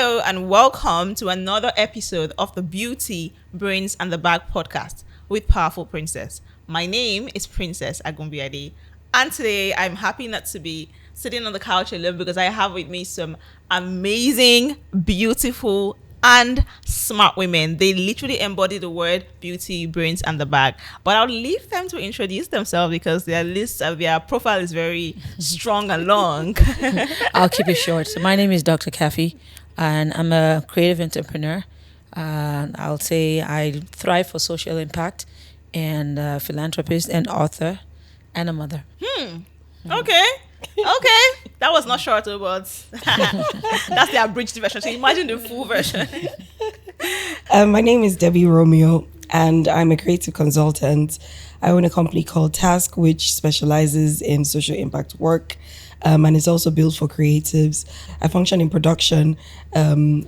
Hello and welcome to another episode of the Beauty, Brains and the Bag podcast with Powerful Princess. My name is Princess Agumbiade, and today I'm happy not to be sitting on the couch alone because I have with me some amazing, beautiful and smart women. They literally embody the word beauty, brains and the bag. But I'll leave them to introduce themselves because their profile is very strong and long. I'll keep it short. So my name is Dr. Kaffy, and I'm a creative entrepreneur. I'll say I thrive for social impact, and a philanthropist and author, and a mother. Okay. That was not short, but that's the abridged version. So imagine the full version. My name is Debbie Romeo, and I'm a creative consultant. I own a company called Task, which specializes in social impact work, and is also built for creatives. I function in production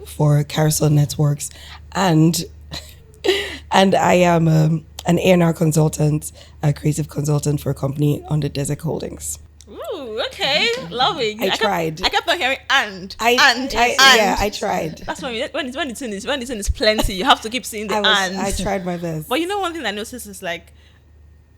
for Carousel Networks, and I am an A&R consultant, a creative consultant for a company under Desert Holdings. Ooh, okay, loving. I tried. I kept on hearing I tried. That's when the thing is plenty. You have to keep seeing the and. I tried my best. But you know, one thing I noticed is like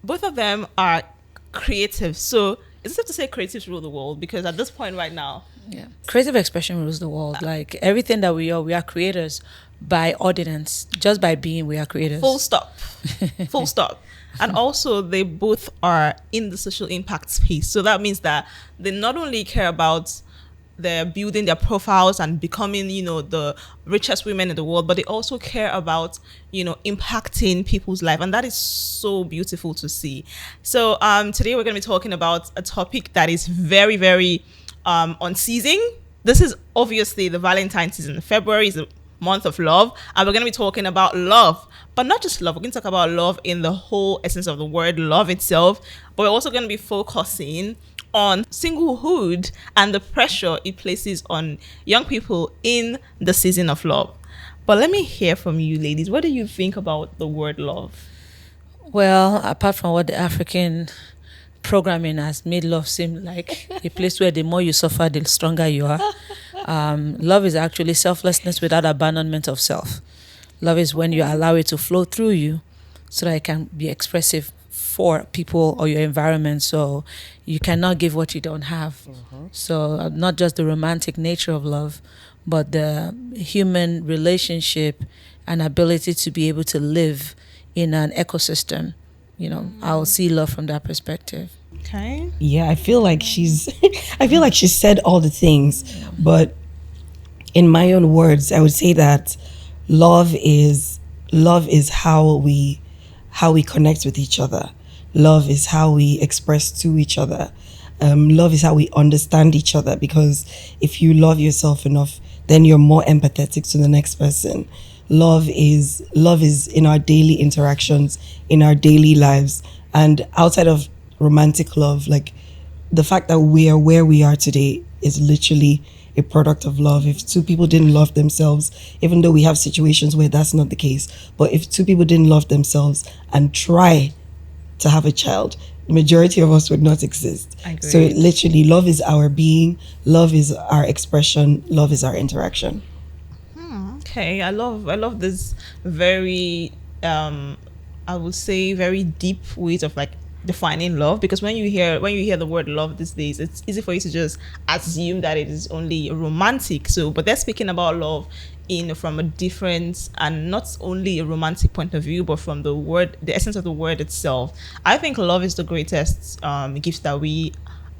both of them are creative. So is it safe to say creatives rule the world? Because at this point right now, Yeah, creative expression rules the world. Like everything that we are creators by ordinance. Just by being, we are creators. full stop. Full stop. And also they both are in the social impact space. So that means that they not only care about their building their profiles and becoming, the richest women in the world, but they also care about, impacting people's life. And that is so beautiful to see. So today we're going to be talking about a topic that is very, very unceasing. This is obviously the Valentine season. February is the month of love, and we're going to be talking about love, but not just love. We're going to talk about love in the whole essence of the word, love itself, but we're also going to be focusing on singlehood and the pressure it places on young people in the season of love. But let me hear from you ladies. What do you think about the word love? Well, apart from what the African programming has made love seem like a place where the more you suffer, the stronger you are. Love is actually selflessness without abandonment of self. Love is when you allow it to flow through you so that it can be expressive for people or your environment. So you cannot give what you don't have. So not just the romantic nature of love, but the human relationship and ability to be able to live in an ecosystem. I'll see love from that perspective. Okay. Yeah, I feel like she's said all the things, but in my own words, I would say that love is how we connect with each other. Love is how we express to each other. Love is how we understand each other, because if you love yourself enough, then you're more empathetic to the next person. Love is in our daily interactions, in our daily lives, and outside of romantic love. Like, the fact that we are where we are today is literally a product of love. If two people didn't love themselves, even though we have situations where that's not the case, but if two people didn't love themselves and try to have a child, the majority of us would not exist. I agree. So literally, love is our being, love is our expression, love is our interaction. Okay, I love this very I would say very deep ways of like defining love, because when you hear the word love these days, it's easy for you to just assume that it is only romantic. So but they're speaking about love from a different and not only a romantic point of view, but from the essence of the word itself. I think love is the greatest gift that we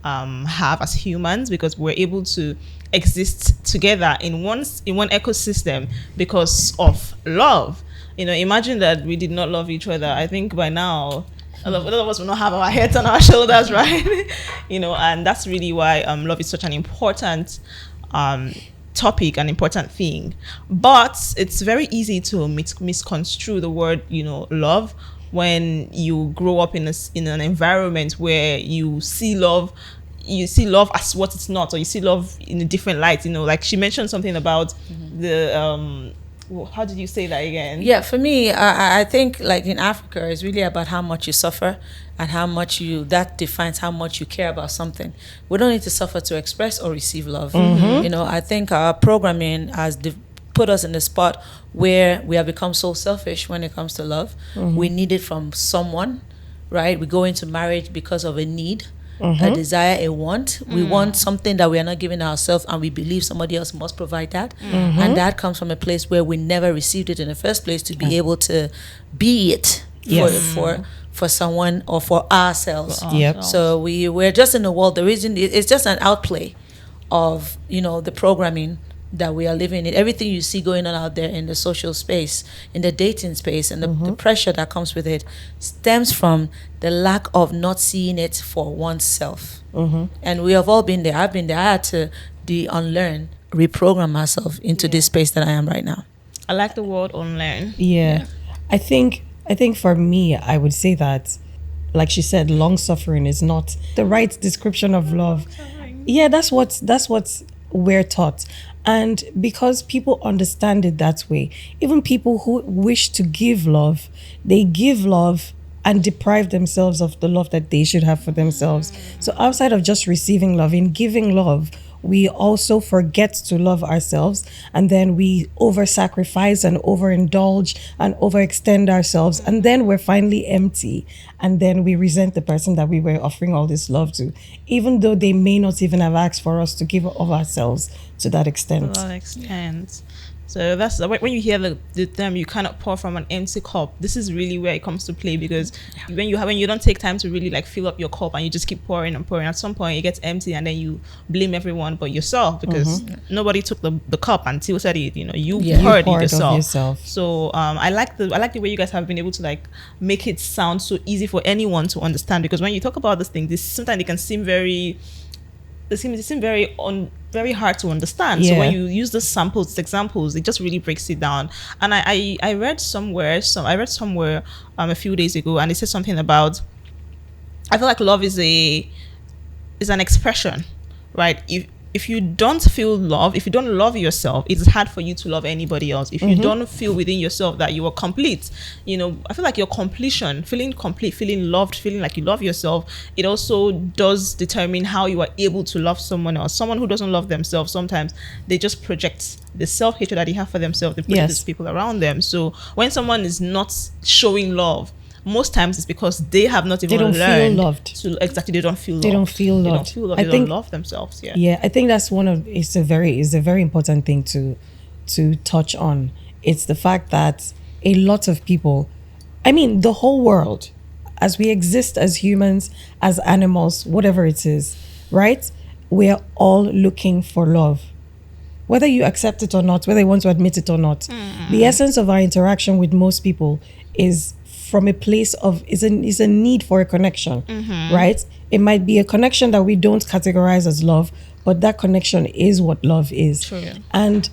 have as humans, because we're able to exist together in one ecosystem because of love. Imagine that we did not love each other. I think by now a lot of us will not have our heads on our shoulders, right? And that's really why love is such an important topic, an important thing. But it's very easy to misconstrue the word love when you grow up in an environment where you see love as what it's not, or you see love in a different light. Like she mentioned something about the How did you say that again? Yeah, for me, I think like in Africa, it's really about how much you suffer and how much that defines how much you care about something. We don't need to suffer to express or receive love. You know, I think our programming has put us in the spot where we have become so selfish when it comes to love. We need it from someone, right? We go into marriage because of a need, a desire, a want. We want something that we are not giving ourselves, and we believe somebody else must provide that. And that comes from a place where we never received it in the first place to be able to be it for someone or for ourselves. Yep. So we're just in the world. The reason it's just an outplay of, you know, the programming that we are living in. Everything you see going on out there in the social space, in the dating space, and the pressure that comes with it stems from the lack of not seeing it for oneself. And we have all been there. I've been there. I had to unlearn, reprogram myself into this space that I am right now. I like the word unlearn. Yeah. I think for me, I would say that, like she said, long suffering is not the right description of love. Yeah, that's what we're taught. And because people understand it that way, even people who wish to give love, they give love and deprive themselves of the love that they should have for themselves. So outside of just receiving love, in giving love, we also forget to love ourselves, and then we over-sacrifice and overindulge and overextend ourselves, and then we're finally empty, and then we resent the person that we were offering all this love to, even though they may not even have asked for us to give of ourselves to that extent. To that extent. So that's when you hear the term, you cannot pour from an empty cup. This is really where it comes to play, because when you don't take time to really like fill up your cup and you just keep pouring and pouring, at some point it gets empty, and then you blame everyone but yourself, because nobody took the cup until said it. You know, you poured it yourself. So I like the way you guys have been able to like make it sound so easy for anyone to understand, because when you talk about this thing, sometimes it can seem very very hard to understand. So when you use the examples, it just really breaks it down. And I read somewhere a few days ago, and it said something about, I feel like love is an expression, right? If you don't feel love, if you don't love yourself, it's hard for you to love anybody else. If you don't feel within yourself that you are complete, you know, I feel like your completion, feeling complete, feeling loved, feeling like you love yourself, it also does determine how you are able to love someone else. Someone who doesn't love themselves, sometimes they just project the self-hatred that they have for themselves, they put it to people around them. So when someone is not showing love, most times it's because they have not even learned. Feel loved. They don't feel loved. They don't feel loved. They don't love themselves. Yeah. I think that's it's a very important thing to touch on. It's the fact that a lot of people, I mean, the whole world, as we exist as humans, as animals, whatever it is, right? We're all looking for love. Whether you accept it or not, whether you want to admit it or not, the essence of our interaction with most people is from a place of is a need for a connection, right? It might be a connection that we don't categorize as love, but that connection is what love is. True. And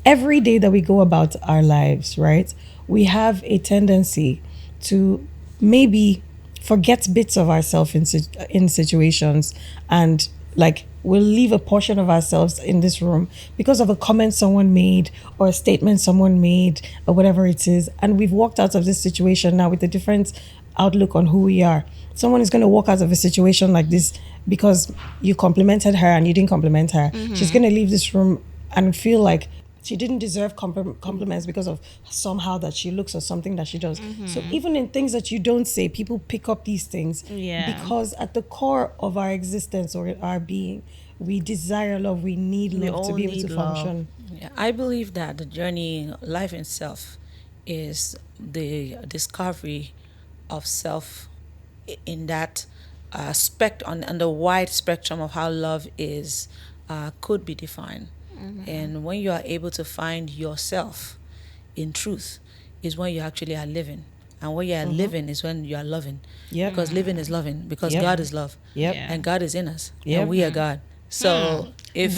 every day that we go about our lives, right, we have a tendency to maybe forget bits of ourselves in situations, and like we'll leave a portion of ourselves in this room because of a comment someone made or a statement someone made or whatever it is, and we've walked out of this situation now with a different outlook on who we are. Someone is going to walk out of a situation like this because you complimented her and you didn't compliment her. She's going to leave this room and feel like she didn't deserve compliments because of somehow that she looks or something that she does. So even in things that you don't say, people pick up these things because at the core of our existence or our being, we desire love. We need love to be able to function. Yeah, I believe that the journey, life itself, is the discovery of self in that on the wide spectrum of how love is could be defined. And when you are able to find yourself in truth is when you actually are living. And when you are living is when you are loving. Because living is loving. Because God is love. And God is in us. And we are God. So if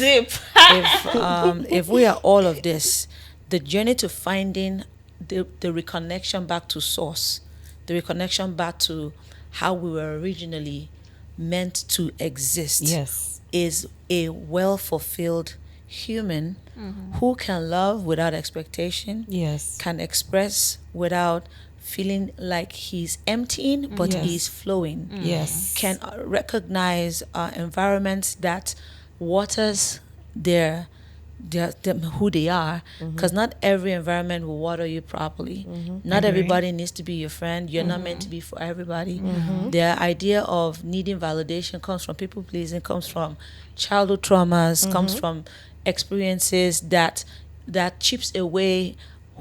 we are all of this, the journey to finding the reconnection back to source, the reconnection back to how we were originally meant to exist, is a well-fulfilled human who can love without expectation, Yes. can express without feeling like he's emptying, but Yes. he's flowing. Yes. Can recognize environments that waters their them who they are, because not every environment will water you properly. Not Agree. everybody needs to be your friend. You're not meant to be for everybody. The idea of needing validation comes from people pleasing, comes from childhood traumas, comes from experiences that chips away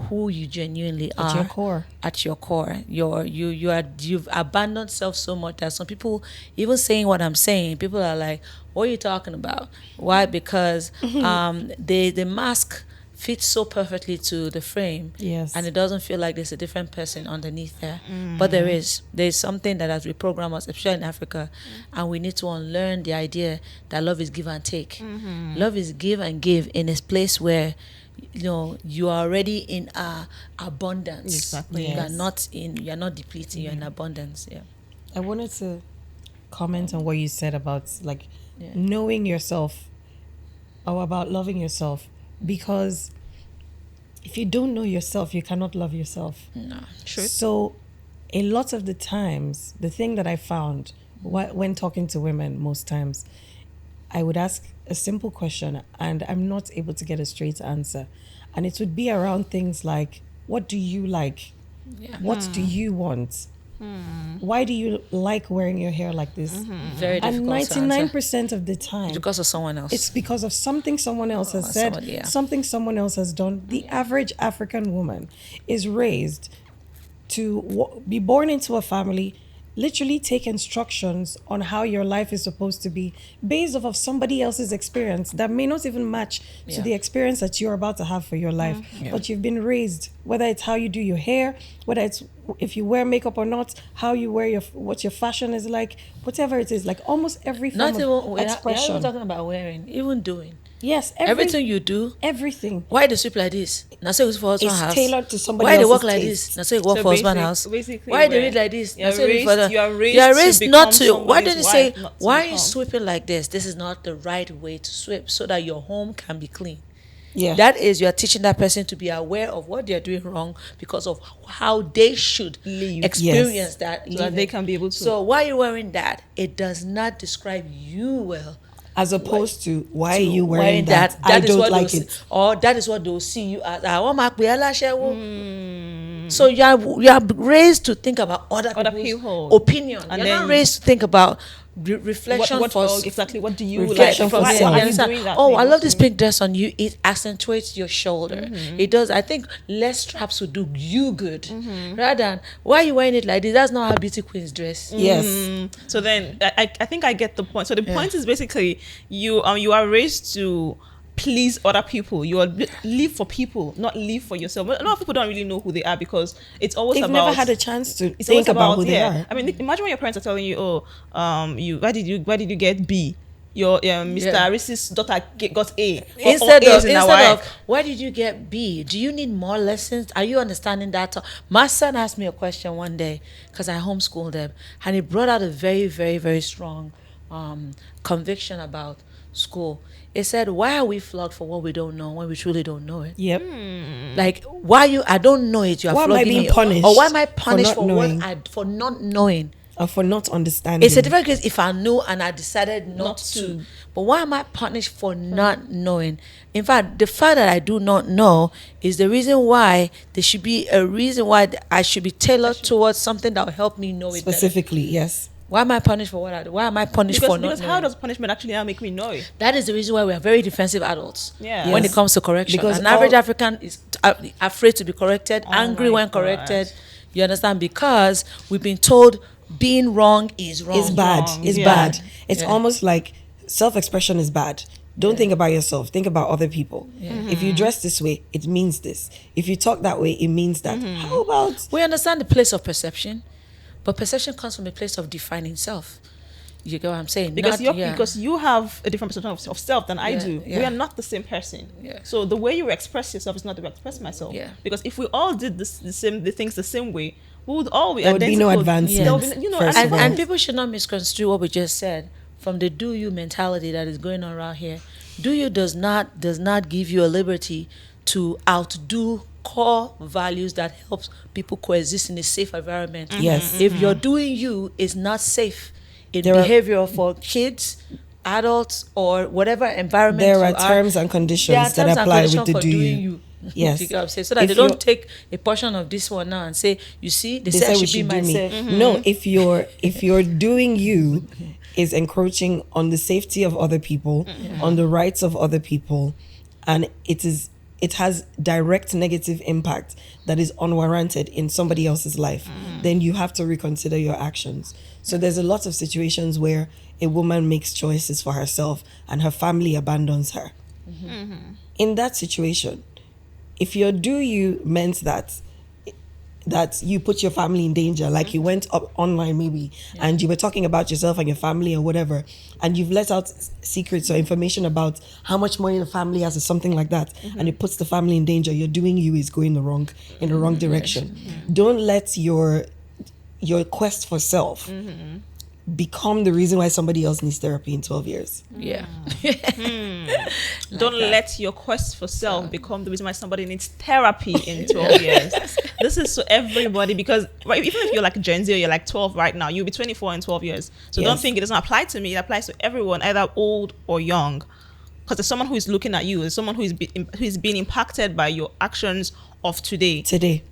who you genuinely are At your core. at your core. You've abandoned self so much that some people, even saying what I'm saying, people are like, what are you talking about? Why? Because the mask fits so perfectly to the frame. Yes. And it doesn't feel like there's a different person underneath there. But there's something that has reprogrammed us, especially in Africa, and we need to unlearn the idea that love is give and take. Love is give and give in a place where you are already in abundance. Exactly. You are Yes. you're not depleting, you're in abundance. Yeah. I wanted to comment on what you said about like Yeah. knowing yourself or about loving yourself, because if you don't know yourself, you cannot love yourself. No. True. So a lot of the times, the thing that I found when talking to women, most times, I would ask a simple question and I'm not able to get a straight answer. And it would be around things like, what do you like? Yeah. What do you want? Why do you like wearing your hair like this? Very And difficult to answer. 99% of the time, Because of someone else. it's because of something someone else has said, someone, yeah. something someone else has done. The average African woman is raised to be born into a family, literally take instructions on how your life is supposed to be based off of somebody else's experience that may not even match to Yeah. the experience that you're about to have for your life. But you've been raised, whether it's how you do your hair, whether it's if you wear makeup or not, how you wear what your fashion is like, whatever it is, like almost every form Not even of we're not expression. talking about wearing, even doing. Yes, Everything you do. everything. Why they sweep like this? Now say it's for husband It's house. tailored to somebody Why they else's walk like taste. this? Now say work So for husband basic- house. basically Why they where read like this? Now you're say read for raised- the- you are raised you are to raised become not to. Why don't you somebody's say wife, not to why are you become. sweeping like this? This is not the right way to sweep, so that your home can be clean. Yeah. That is, you are teaching that person to be aware of what they are doing wrong because of how they should Live. experience Yes. that. So that they living. can be able to. So why are you wearing that? It does not describe you well. As opposed to why are To you wearing that? I is don't what like they'll it. see, or that is what they'll see you as. So you are raised to think about other people's people. opinion. And You're not then- raised to think about reflection for exactly what do you Reflection like? for Why self. are you you understand? doing that? Oh, I thing? love this pink dress on you. It accentuates your shoulder. Mm-hmm. It does. I think less straps would do you good, Mm-hmm. rather than why are you wearing it like this. That's not how beauty queens dress. Yes. So then I think I get the point. So the point is basically you are raised to please other people. You are live for people, not live for yourself. But a lot of people don't really know who they are because it's always They've about never had a chance to it's think always about who they yeah. are. I mean, imagine when your parents are telling you, "Oh, why did you get B? Your Mr. Yeah. Arisis' daughter got A." Or Instead A's of in our why did you get B? Do you need more lessons? Are you understanding that? My son asked me a question one day because I homeschooled him, and he brought out a very, very, very strong conviction about school. He said, "Why are we flogged for what we don't know when we truly don't know it? Yep. Like, why I don't know it? You are Why am I flogging being me, punished or why am I for punished not for knowing? for not knowing?" Or for not understanding. It's a different case if I knew and I decided not Not to. to. But why am I punished for not knowing? In fact, the fact that I do not know is the reason why there should be a reason why I should be tailored towards something that will help me know it better. Specifically, yes. Why am I punished for what I do? Why am I punished for not because knowing? how does punishment actually now make me know it? That is the reason why we are very defensive adults. Yeah. When Yes. it comes to correction, Because an average all- African is afraid to be corrected, angry my when God. corrected. You understand? Because we've been told being wrong is wrong. It's bad. Wrong. It's Yeah. bad. It's Yeah. almost like self-expression is bad. Don't think about yourself. Think about other people. If you dress this way, it means this. If you talk that way, it means that. How about We understand the place of perception, but perception comes from a place of defining self. You get what I'm saying? Because Not- because you have a different perception of self than I Yeah, do. yeah. We are not the same person. Yeah. So the way you express yourself is not the way I express myself. Yeah. Because if we all did the things the same way, we would all be There would be no identical. advancement, There would be- first and, of all. and people should not misconstrue what we just said from the do you mentality that is going on around here. Do you does not give you a liberty to outdo core values that helps people coexist in a safe environment. Yes. If your doing you is not safe in There are- behavior for kids, adults, or whatever environment There you are terms and conditions that apply with the for do doing you. you. Yes. You get what I'm saying? So that If they you're- don't take a portion of this one now and say, you see, they They said I say we should be should do myself. me. No, if your doing you is encroaching on the safety of other people, on the rights of other people, and it has direct negative impact that is unwarranted in somebody else's life, then you have to reconsider your actions. So there's a lot of situations where a woman makes choices for herself and her family abandons her. In that situation, if your do you meant that you put your family in danger, like you went up online maybe and you were talking about yourself and your family or whatever, and you've let out secrets or information about how much money the family has or something like that, and it puts the family in danger, your doing you is going in the wrong direction. Don't let your quest for self become the reason why somebody else needs therapy in 12 years. Yeah. Don't let your quest for self become the reason why somebody needs therapy in 12 years. This is to everybody, because even if you're like Gen Z or you're like 12 right now, you'll be 24 in 12 years. So Yes. don't think it doesn't apply to me. It applies to everyone, either old or young. Because there's someone who is looking at you. There's someone who is being impacted by your actions of today.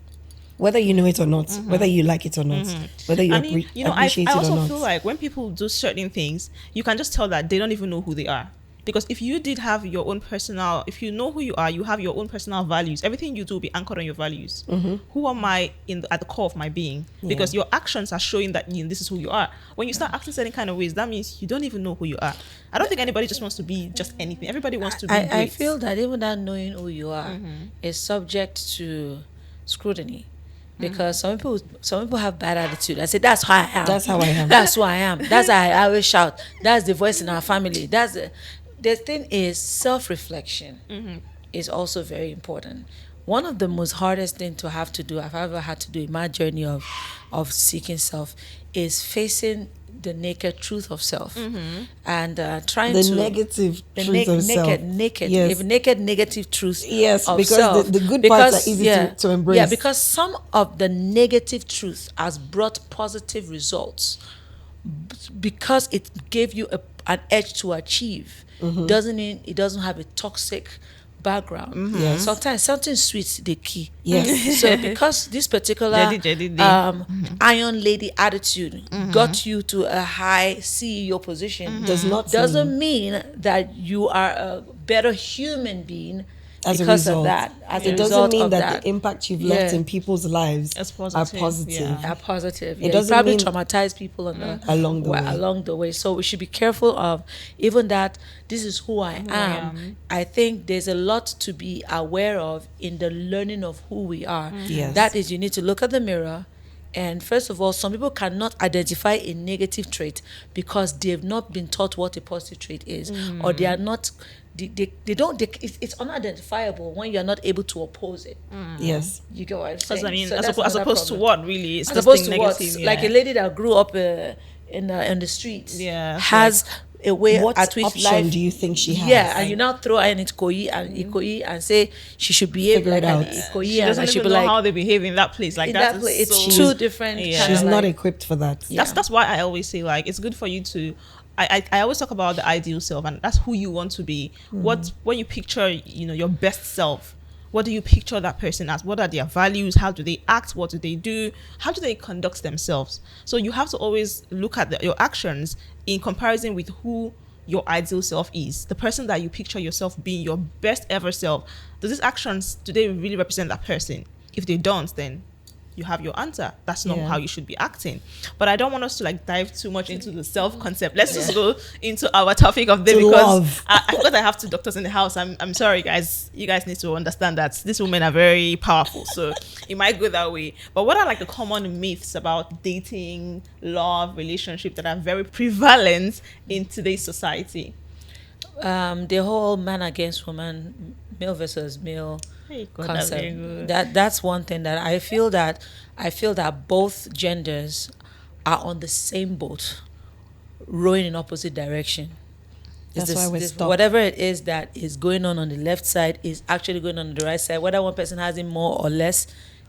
Whether you know it or not, whether you like it or not, whether you, And appreciate I it or also not. feel like when people do certain things, you can just tell that they don't even know who they are. Because if you did have your own personal, if you know who you are, you have your own personal values. Everything you do will be anchored on your values. Who am I at the core of my being? Because your actions are showing that this is who you are. When you start acting certain kind of ways, that means you don't even know who you are. I don't think anybody just wants to be just anything. Everybody wants to be great. I feel that even that knowing who you are is subject to scrutiny. Because some people have bad attitude. I say, that's how I am. That's how I am. That's who I am. That's how I always shout. That's the voice in our family. The thing is, self-reflection is also very important. One of the most hardest thing to have to do, I've ever had to do in my journey of seeking self, is facing the naked truth of self and trying The to negative truth of self. naked, Yes. negative truth Yes, of because self. the good parts are easy to embrace. Yeah, because some of the negative truth has brought positive results because it gave you an edge to achieve. Doesn't mean it doesn't have a toxic background. Yes. Sometimes something sweet the key. Yes. So because this particular Jedi. iron lady attitude got you to a high CEO position doesn't mean that you are a better human being as a because result. of that. As a It doesn't result mean of that the impact you've left Yeah. in people's lives It's are positive, positive. yeah. are positive. It It doesn't probably mean- traumatize people Along the way. along the way. So we should be careful of even that. This is who I am. I think there's a lot to be aware of in the learning of who we are. Yes. That is, you need to look at the mirror. And first of all, some people cannot identify a negative trait because they've not been taught what a positive trait is, or they are not. It's unidentifiable when you're not able to oppose it. Yes. You get what I'm saying? Because I mean, So as that's opposed another to problem. what really? It's As this opposed thing to what, negative, like a lady that grew up in the streets, Yeah, so has a way What at which option life. do you think she has? Yeah, and you now throw her in Ikoyi and say she should behave Figure like it an out. Ikoyi, She and doesn't I should even be know like how they behave in that place. Like in that that place. is It's so, two different. Yeah. kinda She's not like- equipped for that. Yeah. That's why I always say, like, it's good for you to I always talk about the ideal self, and that's who you want to be. When you picture your best self, what do you picture that person as? What are their values? How do they act? What do they do? How do they conduct themselves? So you have to always look at your actions in comparison with who your ideal self is, the person that you picture yourself being, your best ever self. Does these actions, do they really represent that person? If they don't, then you have your answer. That's not how you should be acting. But I don't want us to dive too much into the self concept. Let's just go into our topic of the day, because love. because I have two doctors in the house. I'm sorry, guys. You guys need to understand that these women are very powerful, so it might go that way. But what are the common myths about dating, love, relationship that are very prevalent in today's society? The whole man against woman, male versus male Hey, God, that's very concept. good. That's one thing that I feel that both genders are on the same boat rowing in opposite direction. That's why we're stuck. Whatever it is that is going on the left side is actually going on the right side. Whether one person has it more or less,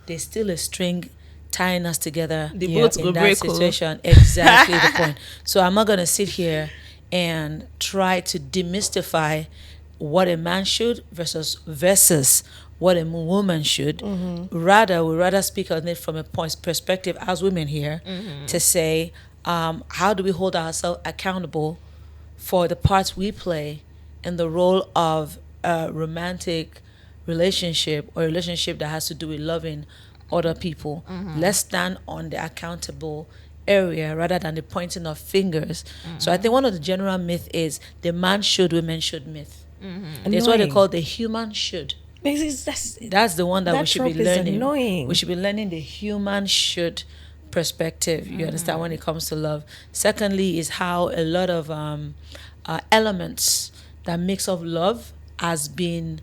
there's still a string tying us together. The boat in go that break. situation. Exactly the point. So I'm not gonna sit here and try to demystify what a man should versus what a woman should. Rather, we rather speak on it from a perspective as women here to say, how do we hold ourselves accountable for the parts we play in the role of a romantic relationship or a relationship that has to do with loving other people. Let's stand on the accountable area rather than the pointing of fingers. So I think one of the general myth is the man should, women should myth. It's what they call the human should. That's the one that we should be learning. Annoying. We should be learning the human should perspective. You understand, when it comes to love. Secondly is how a lot of elements that makes up love has been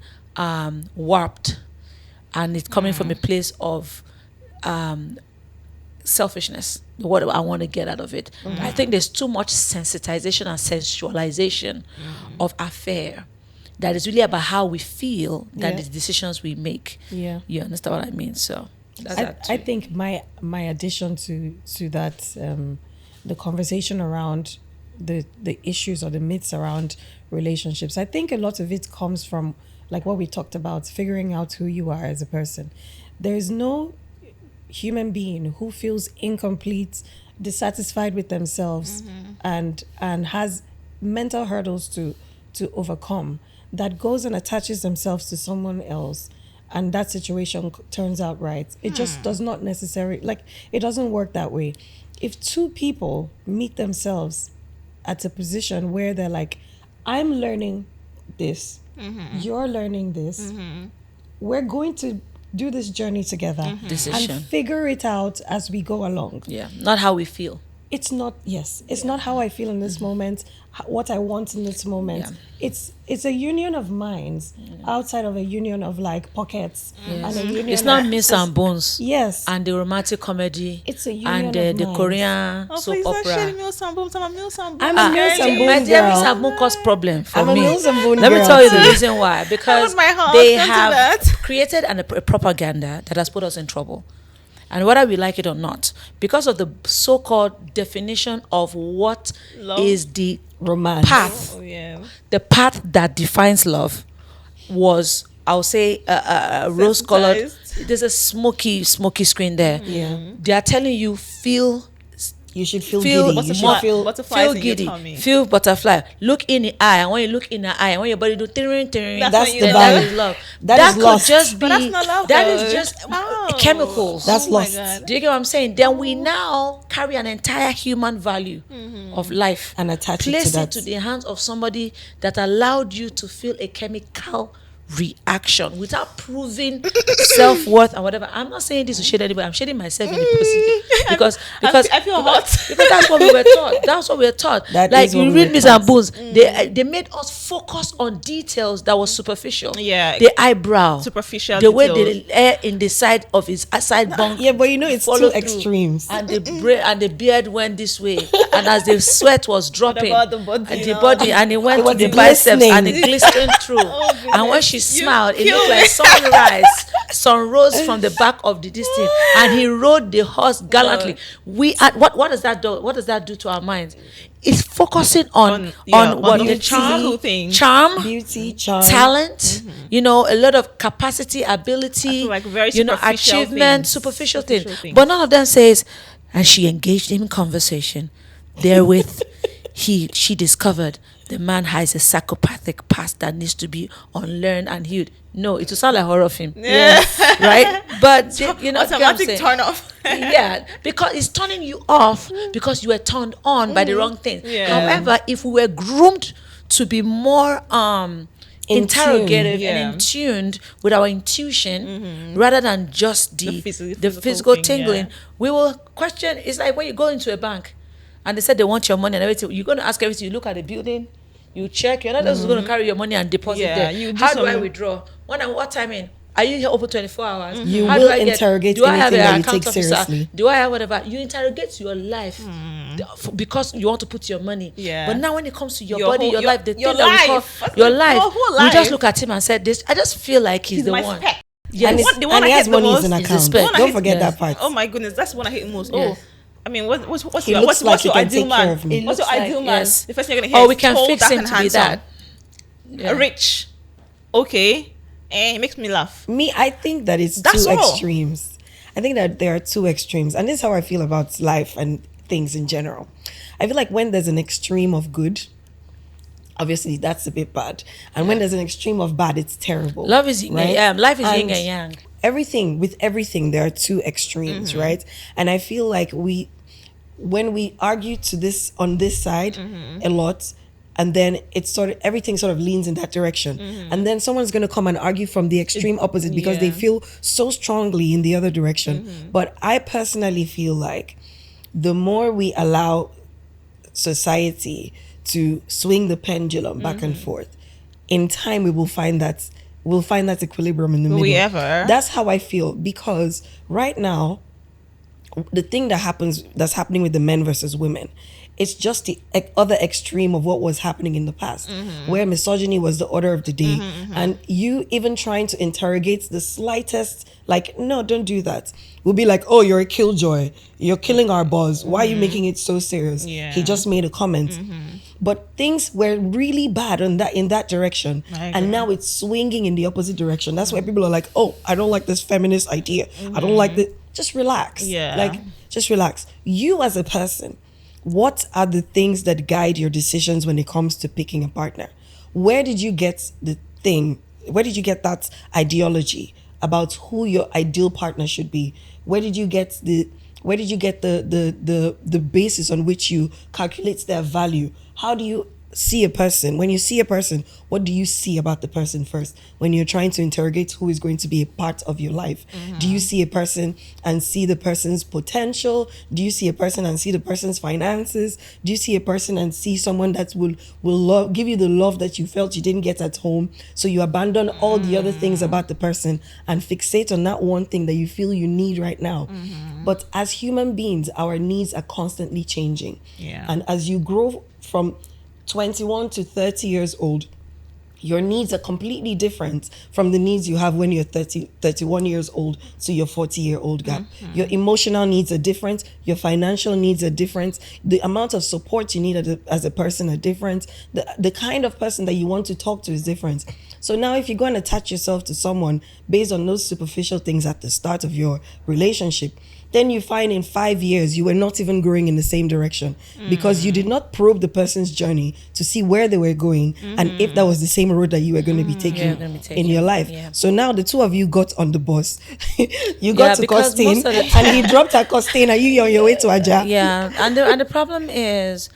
warped, and it's coming from a place of selfishness. What do I want to get out of it? I think there's too much sensitization and sensualization of affair that is really about how we feel than the decisions we make. Yeah, you understand what I mean? So I think my addition to that, the conversation around the issues or the myths around relationships, I think a lot of it comes from like what we talked about, figuring out who you are as a person. There is no human being who feels incomplete, dissatisfied with themselves, and has mental hurdles to overcome, that goes and attaches themselves to someone else, and that situation turns out right. It just does not necessarily, like, it doesn't work that way. If two people meet themselves at a position where they're like, I'm learning this, you're learning this, we're going to do this journey together and figure it out as we go along. Yeah, not how we feel. It's not, it's not how I feel in this moment, what I want in this moment. It's a union of minds outside of a union of like pockets. And a union it's not Miss and Bones. Yes. And the romantic comedy. It's a union and of the minds. Korean soap opera. I'm a Mills and Boone My girl. dear Miss and Boone cause problem for I'm a me. Mills and Boone Let me girl tell you the too. reason why. Because my heart. they Don't do have that. created a propaganda that has put us in trouble. And whether we like it or not, because of the so-called definition of what Love. is the Romance. path, yeah. the path that defines love was, I'll say, rose-colored. Sensitized. There's a smoky screen there. Yeah. They are telling you You should feel feel giddy. You more- should feel butterflies feel in your giddy, tummy. feel butterfly. Look in the eye, and when you look in the eye, and when your body do tiring, That's That's when you the know vibe. is love. That is could lust. just be. But that's not love, That though. is just Oh. chemicals. That's Oh my lust. God. Do you get what I'm saying? Then we now carry an entire human value of life And attach it place to that. it to the hands of somebody that allowed you to feel a chemical reaction without proving self-worth and whatever. I'm not saying this to shade anybody. I'm shading myself in the pussy because I feel hot. because that's what we were taught. That's what we were taught. That Like is what you we read were Miss taught. and Boons, they made us focus on details that was superficial. Yeah. The eyebrow, Superficial the way details. the hair in the side of his side bunk. Yeah, but you know it's follow two through. extremes. And the beard went this way, and as the sweat was dropping, about the body, and you the know? body, and it went It to was the biceps, glistening. and it glistened through. And when she smiled, it looked like sunrise, sun rose from the back of the distance, and he rode the horse gallantly. What does that do? What does that do to our minds? It's focusing on what the the physical thing. charm, Beauty, charm. talent, you know, a lot of capacity, ability, feel like very you know, superficial achievement, things. superficial Superficial things. things. But none of them says, and she engaged him in conversation. Therewith, she discovered the man has a psychopathic past that needs to be unlearned and healed. No, it will sound like horror film. Yeah. Right? But you know, Automatic turn off. yeah, because it's turning you off because you were turned on by the wrong thing. Yeah. However, if we were groomed to be more interrogative tune, yeah. and in tuned with our intuition rather than just the physical thing, tingling, yeah. we will question. It's like when you go into a bank and they said they want your money and everything, you're going to ask everything. You look at the building, you check. You're not just going to carry your money and deposit Yeah, there. you do How do I some- withdraw? What time in? Are you here open 24 hours? You How will do I interrogate do I have anything an that you account take officer? seriously. Do I have whatever? You interrogate your life because you want to put your money. Yeah. But now when it comes to your, Your body, whole- your life, the your thing that we call life. What's your the- life, your whole we just life. look at him and said this. I just feel like he's the my one. spec. Yes. And, What- the one and I he hate has the money in most an is the account. spec. Don't forget Yes. that part. Oh my goodness, that's the one I hate most. Yes. Oh, I mean, what's He your, looks like what's he your can ideal take care man? of me. It What's your looks like, ideal man? yes. The first thing you're gonna hear Or is we can tall, fix dark, him and to be handsome. that. Yeah. Rich. Okay. It makes me laugh. Me, I think that it's That's two all. extremes. I think that there are two extremes. And this is how I feel about life and things in general. I feel like when there's an extreme of good, obviously that's a bit bad. And when there's an extreme of bad, it's terrible. Love is yin and yang. Life is And yin and yang. with everything, there are two extremes, right? And I feel like when we argue to this on this side a lot, and then it's sort of everything sort of leans in that direction, and then someone's going to come and argue from the extreme opposite because they feel so strongly in the other direction. But I personally feel like the more we allow society to swing the pendulum back and forth, in time we'll find that equilibrium in the middle. we ever? That's how I feel, because right now the thing that's happening with the men versus women, it's just the other extreme of what was happening in the past, where misogyny was the order of the day. And you even trying to interrogate the slightest, like, no, don't do that, will be like, oh, you're a killjoy, you're killing our boss, why are you making it so serious? Yeah. He just made a comment. But things were really bad in that direction, I agree. and now it's swinging in the opposite direction. That's why people are like, oh, I don't like this feminist idea, I don't like this. Just relax. Yeah. Like, just relax. You as a person, what are the things that guide your decisions when it comes to picking a partner? Where did you get that ideology about who your ideal partner should be? Where did you get the basis on which you calculate their value? How do you see a person? When you see a person, what do you see about the person first? When you're trying to interrogate who is going to be a part of your life, do you see a person and see the person's potential? Do you see a person and see the person's finances? Do you see a person and see someone that will give you the love that you felt you didn't get at home? So you abandon all the other things about the person and fixate on that one thing that you feel you need right now. But as human beings, our needs are constantly changing. Yeah. And as you grow from 21 to 30 years old, your needs are completely different from the needs you have when you're 31 years old to your 40-year-old gap. Your emotional needs are different. Your financial needs are different. The amount of support you need as a person are different. The kind of person that you want to talk to is different. So now if you go and attach yourself to someone based on those superficial things at the start of your relationship, then you find in 5 years you were not even growing in the same direction because you did not probe the person's journey to see where they were going and if that was the same road that you were going to be taking in your life. Yeah. So now the two of you got on the bus. You got to because Costain most of the and he dropped at Costain and you on your way to Aja. Yeah, and the problem is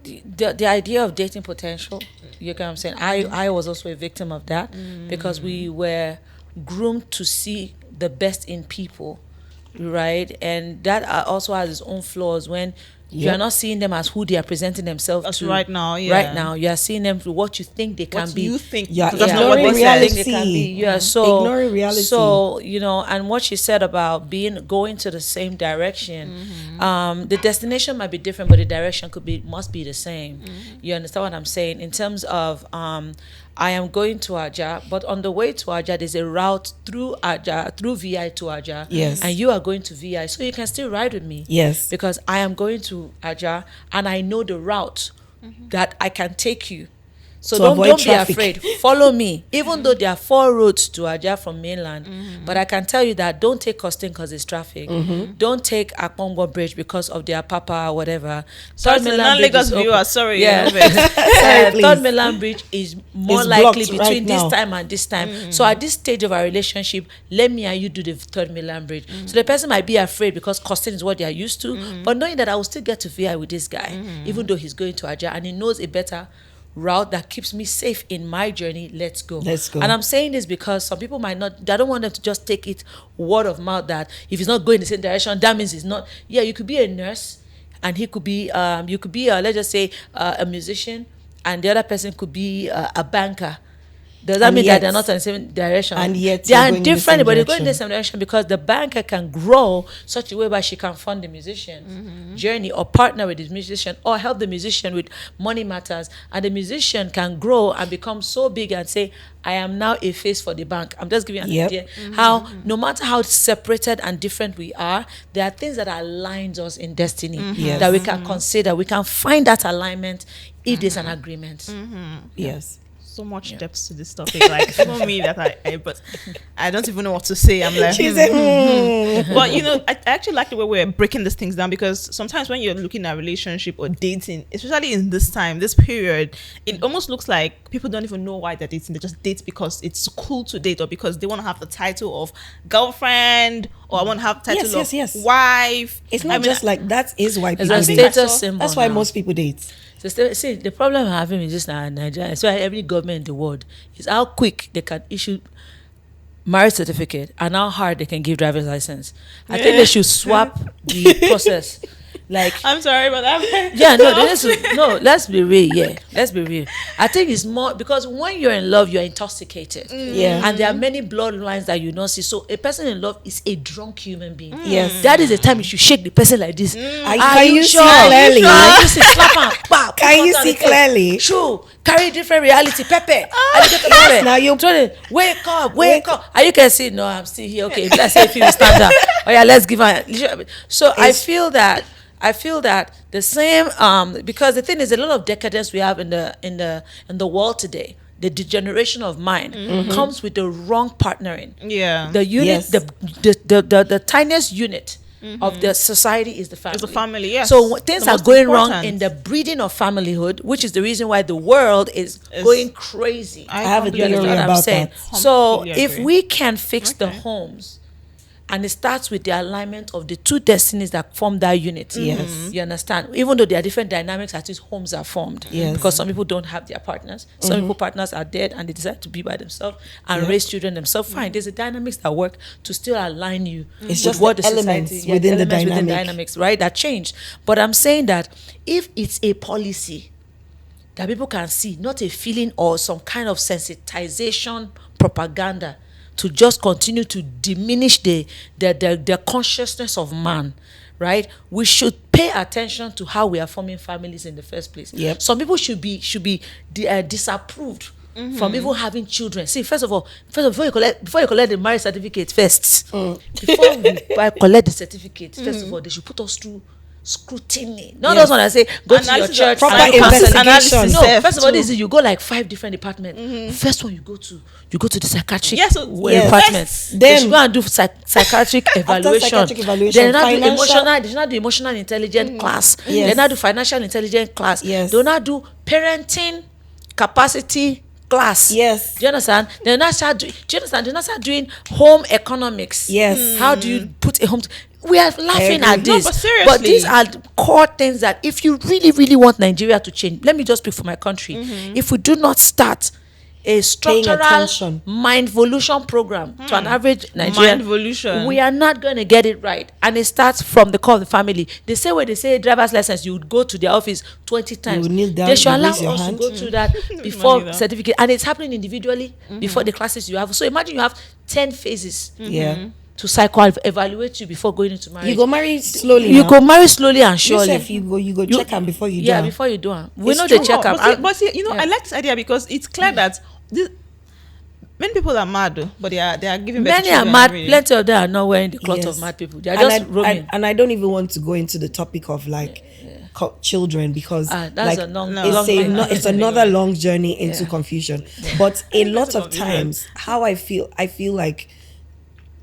the idea of dating potential. You get what I'm saying? I was also a victim of that because we were groomed to see the best in people, right? And that also has its own flaws when you are not seeing them as who they are presenting themselves That's to right now, yeah. Right now, you are seeing them for what you think they can What be. you think? Yeah, Because that's not what ignoring they said. reality. They can be. Yeah, so Ignoring reality. So and what she said about going to the same direction, the destination might be different, but the direction must be the same. You understand what I'm saying? In terms of I am going to Aja, but on the way to Aja, there's a route through Aja, through VI to Aja. Yes. And you are going to VI, so you can still ride with me. Yes. Because I am going to Aja, and I know the route that I can take you. So To don't avoid be traffic. afraid. Follow me. Even though there are 4 roads to Aja from mainland, but I can tell you that don't take Costain because it's traffic. Don't take Akpongbo Bridge because of their Papa or whatever. Sorry Third to the Mainland Bridge non-Lagos is open. viewers, sorry. Yeah. Sorry, please. Third Mainland Bridge is more It's likely blocked between right this now. time and this time. So at this stage of our relationship, let me and you do the Third Mainland Bridge. So the person might be afraid because Costain is what they are used to, but knowing that I will still get to VI with this guy, even though he's going to Aja and he knows a better route that keeps me safe in my journey. Let's go. And I'm saying this because some people might not, I don't want them to just take it word of mouth that if he's not going the same direction, that means he's not. Yeah, you could be a nurse and he could be you could be let's just say a musician, and the other person could be a banker. Does that And mean yet- that they're not in the same direction? and yet they you're are going in the different, same but they're going in the direction. same direction because the banker can grow such a way where she can fund the musician's journey, or partner with the musician, or help the musician with money matters, and the musician can grow and become so big and say, I am now a face for the bank. I'm just giving you an Yep. idea how no matter how separated and different we are, there are things that aligns us in destiny Yes. that we can consider. We can find that alignment if there's an agreement. Yes. So much depth to this topic. Like for me, that but I don't even know what to say. I'm like, She said, But you know, I actually like the way we're breaking these things down, because sometimes when you're looking at relationship or dating, especially in this time, this period, it almost looks like people don't even know why they're dating. They just date because it's cool to date, or because they want to have the title of girlfriend, or I want to have title Yes. of wife. It's not just like that is why It's people a think date. status saw- symbol. That's why now. most people date. So see, the problem I'm having with this now in Nigeria, especially every government in the world, is how quick they can issue marriage certificate and how hard they can give driver's license. I think they should swap the process. Like, I'm sorry, but that. yeah, no, let's be real. Yeah, let's be real. I think it's more because when you're in love, you're intoxicated. Yeah. And there are many bloodlines that you don't see. So a person in love is a drunk human being. Yes. That is the time you should shake the person like this. Can you see sure? clearly? Can you see? Slap am, pow, Can put you on see the face. clearly? True. Carry different reality. Pepe. Yes, now you- wake up. And you can see, no, I'm still here. Okay, let's say if you stand up. Oh yeah, let's give her. So I feel that the same because the thing is, a lot of decadence we have in the world today. The degeneration of mind comes with the wrong partnering. Yeah. The unit, Yes. the tiniest unit of the society is the family. It's the family, yes. So things The are most going wrong important. in the breeding of familyhood, which is the reason why the world is going crazy. I have a completely theory You know what I'm about saying? that. So Completely if agree. we can fix the homes, and it starts with the alignment of the two destinies that form that unity. Yes. You understand? Even though there are different dynamics at which homes are formed. Yes. Because some people don't have their partners. Some people partners are dead and they decide to be by themselves and raise children themselves. Fine. There's a dynamics that work to still align you. It's with just what the society- elements within the dynamic. dynamics, right? That change. But I'm saying that if it's a policy that people can see, not a feeling or some kind of sensitization propaganda to just continue to diminish the consciousness of man, right? We should pay attention to how we are forming families in the first place. Yep. Some people should be disapproved from even having children. See, first of all, before you collect the marriage certificate first, before we collect the certificate, first of all, they should put us through scrutiny. Not Yes. those when I say go to your Analysis of- church, Proper and you cancel. investigation. No, Self first of all, too. this is you go like 5 different departments. First one you go to the psychiatric Yes, so- yes. department. Then- They should go and do psychiatric evaluation. psychiatric evaluation, They now do financial- they should not do emotional intelligence class. Yes. They now do financial intelligence class. Yes. They now do parenting capacity class. Yes. Do you understand? They now start do you understand? They now start doing home economics. Yes. How do you put a home? We are laughing agree. at this, No, but seriously. these are core things that if you really, really want Nigeria to change, let me just speak for my country. If we do not start a structural attention. mindvolution program to an average Nigerian, Mindvolution. we are not going to get it right. And it starts from the core of the family. They say when they say driver's license, you would go to their office 20 times. would kneel down, They should you allow raise your us to hand. go through that before Money, though. certificate. And it's happening individually before the classes you have. So imagine you have 10 phases Yeah. to psycho evaluate you before going into marriage. You go marry slowly. You now. go marry slowly and surely. Yourself, you go check am before you do Yeah, am. before you do it. We It's know true. the check up. But see, you know, Yeah. I like this idea because it's clear that many people are mad, but they are giving birth to Many are children, mad. really. Plenty of them are not wearing the cloth Yes. of mad people. They are just roaming. And I don't even want to go into the topic of like children because That's like a long it's another long journey into Yeah. confusion. But a lot of confusion. times, how I feel like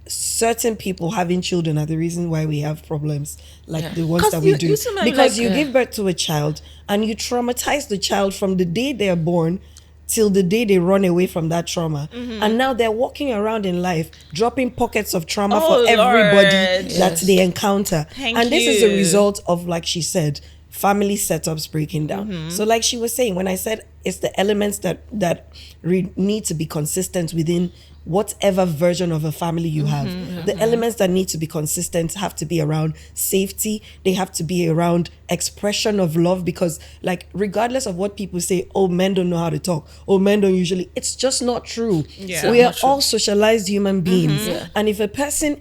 certain people having children are the reason why we have problems like Yeah. the ones 'Cause that we you do. seem like- Because you Yeah. give birth to a child and you traumatize the child from the day they're born till the day they run away from that trauma. And now they're walking around in life dropping pockets of trauma Oh, for everybody Lord. that Yes. they encounter. Thank And this is a you. result of, like she said, family setups breaking down. So like she was saying, when I said it's the elements that need to be consistent whatever version of a family you have. The elements that need to be consistent have to be around safety. They have to be around expression of love, because like regardless of what people say, oh, men don't know how to talk, oh, men don't usually, it's just not true. Yeah. We are all socialized human beings. And if a person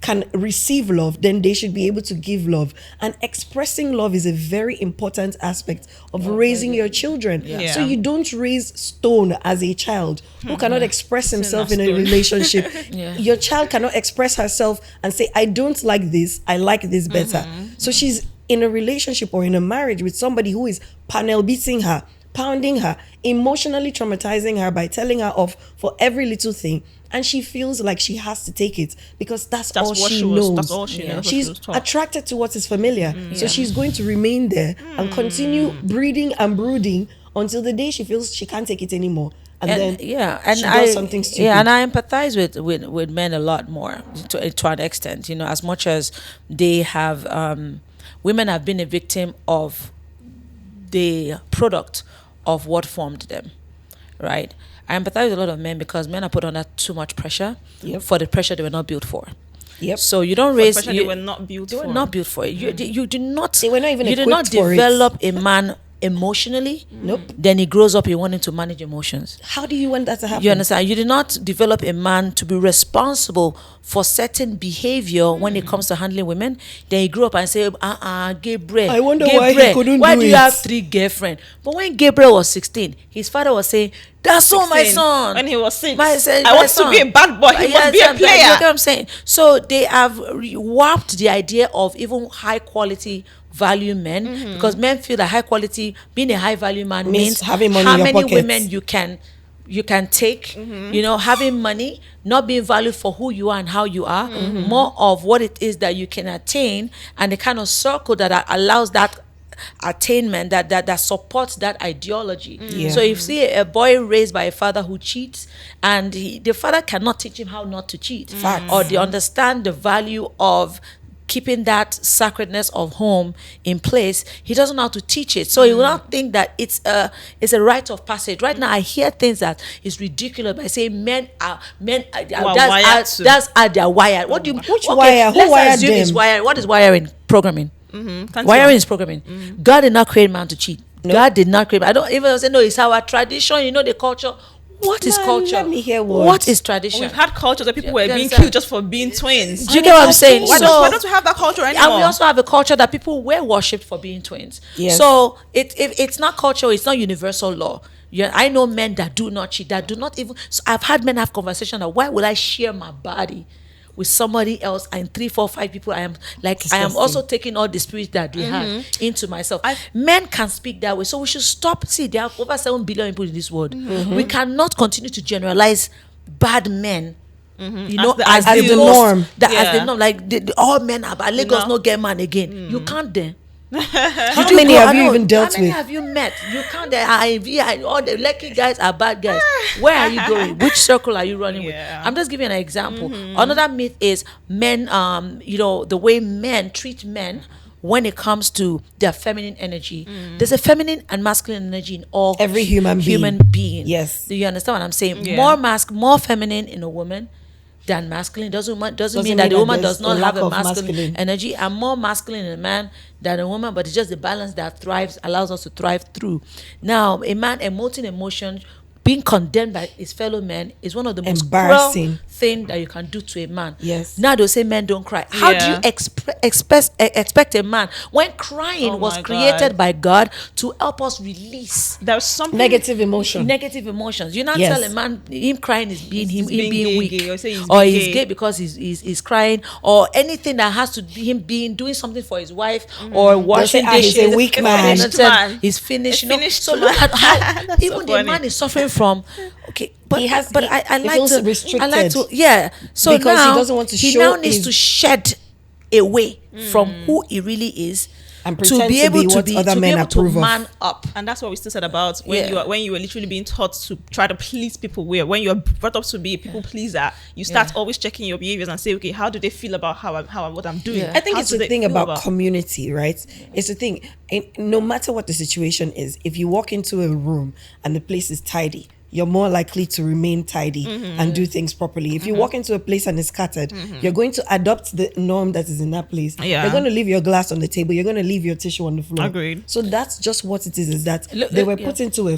can receive love, then they should be able to give love. And expressing love is a very important aspect of raising your children. Yeah. So you don't raise stone as a child who cannot express himself in a relationship. Your child cannot express herself and say, I don't like this, I like this better. So she's in a relationship or in a marriage with somebody who is panel beating her, pounding her, emotionally traumatizing her by telling her off for every little thing. And she feels like she has to take it because that's all she knows. That's all she knows. She's attracted to what is familiar. So she's going to remain there and continue breeding and brooding until the day she feels she can't take it anymore. And then she does something stupid. Yeah, and I empathize with men a lot more to an extent. You know, as much as they have, women have been a victim of the product of what formed them, right? I empathize with a lot of men because men are put under too much pressure for the pressure they were not built for. So you don't raise. They were not built for. They were not built for it. You do not. They were not even. You do not develop a man emotionally. Nope. Then he grows up wanting to manage emotions. How do you want that to happen? You understand? You do not develop a man to be responsible for certain behavior when it comes to handling women. Then he grew up and say, Gabriel. I wonder why he couldn't why do do it. you have 3 girlfriends? But when Gabriel was 16, his father was saying, that's all my son. When he was 6, I want to be a bad boy. He must be a player. You know what I'm saying? So they have warped the idea of even high quality value men, because men feel that high quality, being a high value man means having money how in your many pockets. women you can take, you know, having money, not being valued for who you are and how you are, more of what it is that you can attain, and the kind of circle that allows that attainment, that supports that ideology. So if you see a boy raised by a father who cheats, and the father cannot teach him how not to cheat, or they understand the value of keeping that sacredness of home in place, he doesn't know how to teach it. So he will not think that it's a rite of passage. Right now I hear things that is ridiculous by saying men are that's how they're wired. What do you wire? Who wired assume them? is wiring. What is wiring? Programming. Wiring is programming. God did not create man to cheat. God did not create. I don't even say no, it's our tradition, you know, the culture. What is culture? Let me hear what is tradition? We've had cultures where people were being killed just for being twins. Do you get what I'm saying? Why don't we have that culture anymore? And we also have a culture that people were worshipped for being twins. So it's not culture, it's not universal law. I know men that do not cheat, that do not even. So I've had men have conversation that why would I share my body with somebody else and 3, 4, 5 people? I am also taking all the spirit that they have into myself. Men can speak that way, so we should stop. See, there are over 7 billion people in this world. We cannot continue to generalize bad men, you know, as the norm. As the norm, like all men are bad. Lagos no get man again. You can't then. How many have you even dealt with? How many have you met? You can't. All the lucky guys are bad guys. Where are you going? Which circle are you running with? I'm just giving an example. Another myth is men. You know, the way men treat men when it comes to their feminine energy. There's a feminine and masculine energy in every human being. Yes. Do you understand what I'm saying? More feminine in a woman than masculine doesn't mean that the woman does not have a masculine energy, and more masculine in a man than a woman, but it's just the balance that allows us to thrive through. Now, a man emoting emotion, being condemned by his fellow men, is one of the most embarrassing thing that you can do to a man. Yes. Now they'll say men don't cry. How do you expect a man when crying was created by God to help us release? There's something negative emotions. You not tell a man him crying is being being weak, or he's gay because he's crying, or anything that has to be him doing something for his wife, or washing dishes. He's a weak man. He's finished. So look at how even the man is suffering from. Okay, but I like to restricted. So because now he doesn't want to he show now needs to shed away from who he really is, and to be able to man up. And that's what we still said about when you were literally being taught to try to please people. When you're brought up to be a people pleaser, you start always checking your behaviors and say, okay, how do they feel about what I'm doing? I think it's the thing about community, right? It's the thing. No matter what the situation is, if you walk into a room and the place is tidy, you're more likely to remain tidy and do things properly. If you walk into a place and it's scattered, you're going to adopt the norm that is in that place. Yeah. You're going to leave your glass on the table. You're going to leave your tissue on the floor. Agreed. So that's just what it is that they were put into a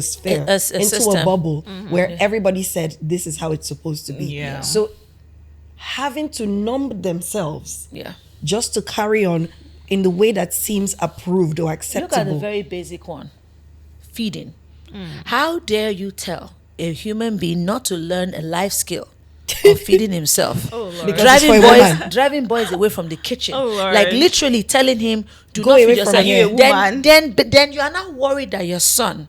sphere, into system. a bubble where everybody said this is how it's supposed to be. Yeah. So having to numb themselves Yeah. just to carry on in the way that seems approved or acceptable. Look at the very basic one. Feeding. How dare you tell a human being not to learn a life skill of feeding himself? Oh, Lord. Because it's for a woman. Driving boys away from the kitchen. Oh, Lord. Like literally telling him, do Go not away feed from yourself. here. Then you are not worried that your son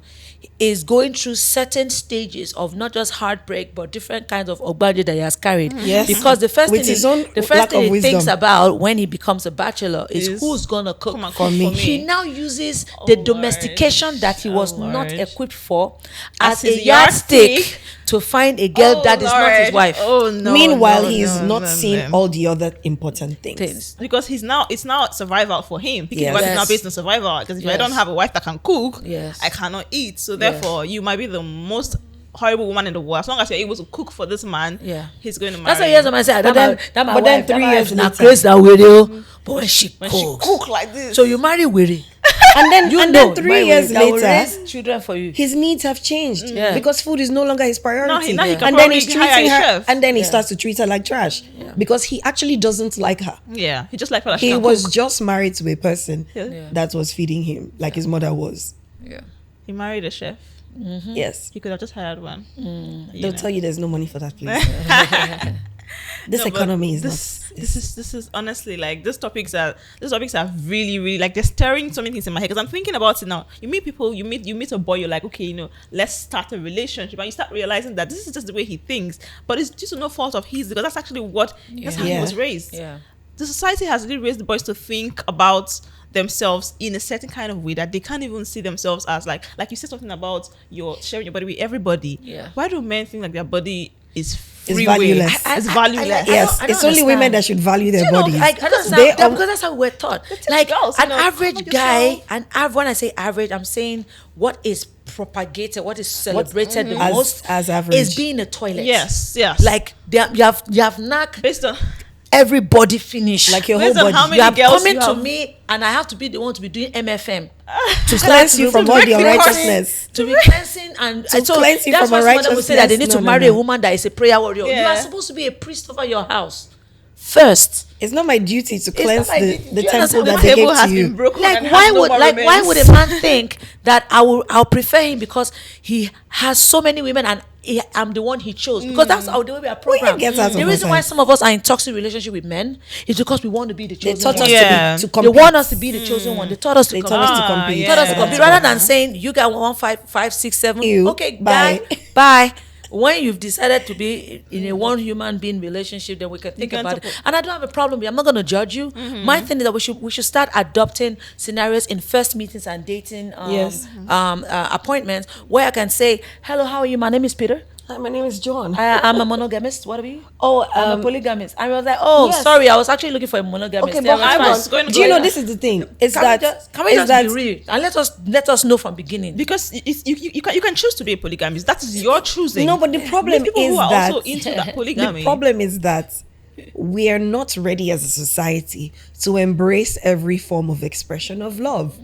is going through certain stages of not just heartbreak but different kinds of ogbaji that he has carried. Yes. Because the first With thing his own the first lack thing of he thinks wisdom. about when he becomes a bachelor is Is who's gonna cook come and For cook me. He now uses the Lord. domestication that he was not Lord. equipped for As as a his yardstick yardstick. to find a girl that is not his wife. Oh no. Meanwhile, no, he's no, not no, seeing no. all the other important things. Things. Because it's now survival for him. Picking Yes. wife is now Yes. based on survival. Because if I Yes. don't have a wife that can cook, Yes. I cannot eat. So therefore, you might be the most horrible woman in the world. As long as you're able to cook for this man, Yeah. he's going to marry. That's why years of my say But then- but then 3 years now later- crazy that widow, but when she when she cooks, cook like this. so you marry Wiri. And then, You and know, then 3 marry years Wiri that will later, raise children for you. his needs have changed Yeah. because food is no longer his priority. Now he can and then probably he's hire treating a her, chef. and then he starts to treat her like trash because he actually doesn't like her. yeah, he just like her. He was just married to a person Yeah. that was feeding him like his mother was. Yeah. He married a chef. Yes. He could have just hired one. They'll tell you there's no money for that place. This No, but economy is this is honestly like these topics are really like they're stirring so many things in my head because I'm thinking about it now. You meet people, you meet a boy, you're like, okay, let's start a relationship, and you start realizing that this is just the way he thinks, but it's due to no fault of his because that's actually that's how he Yeah. was raised. Yeah. The society has really raised the boys to think about themselves in a certain kind of way that they can't even see themselves as like you said something about your sharing your body with everybody. Yeah. Why do men think like their body is It's free valueless. It's valueless. Yes, I don't it's only women understand. that should value their You know, bodies. because They that's how we're taught. Like girls, an how average about guy, yourself? when I say average, I'm saying what is propagated, what is celebrated the as- most as average. is being a toilet. Yes. Like you have knocked Based on everybody finish. Like your based whole on how body. you many are girls coming you to have. me, and I have to be the one to be doing MFM to cleanse you from all break the the unrighteousness. to be cleansing and To so cleanse you that's from why somebody will say that they need unrighteousness. to No, marry no, a no. woman that is a prayer warrior. You Yeah. are supposed to be a priest over your house first. It's not my duty to cleanse my the, duty. the You temple understand? that the they table gave has to been you. broken. Like and why has no would more why would a remains. man think that I'll prefer him because he has so many women and I'm the one he chose because that's how the way we are programmed. get out of The my reason why time. some of us are in toxic relationship with men is because we want to be the They chosen taught one. us Yeah. to They compete. want us to be the chosen one. They taught us to They compete. taught us to compete. yeah. Taught us to compete Yeah. rather than saying you got 1, 5, 5, 6, 7. Ew, Okay, bye. guy, bye. When you've decided to be in a one human being relationship, then we can think can about it. talk- And I don't have a problem. I'm not going to judge you. My thing is that we should start adopting scenarios in first meetings and dating Yes. appointments where I can say, "Hello, how are you? My name is Peter. Hi, my name is John. I'm a monogamist. What are you? Oh, I'm a polygamist." And I was like, "Oh, yes. sorry, I was actually looking for a monogamist." okay, Yeah, but that's hang I fine. was going on. to Do you go know like this is the thing? Is Can we that just be real and let us know from beginning? Because you can choose to be a polygamist. That is your choosing. no, but the problem There's people is who are that also into that polygamy. the problem is that we are not ready as a society to embrace every form of expression of love.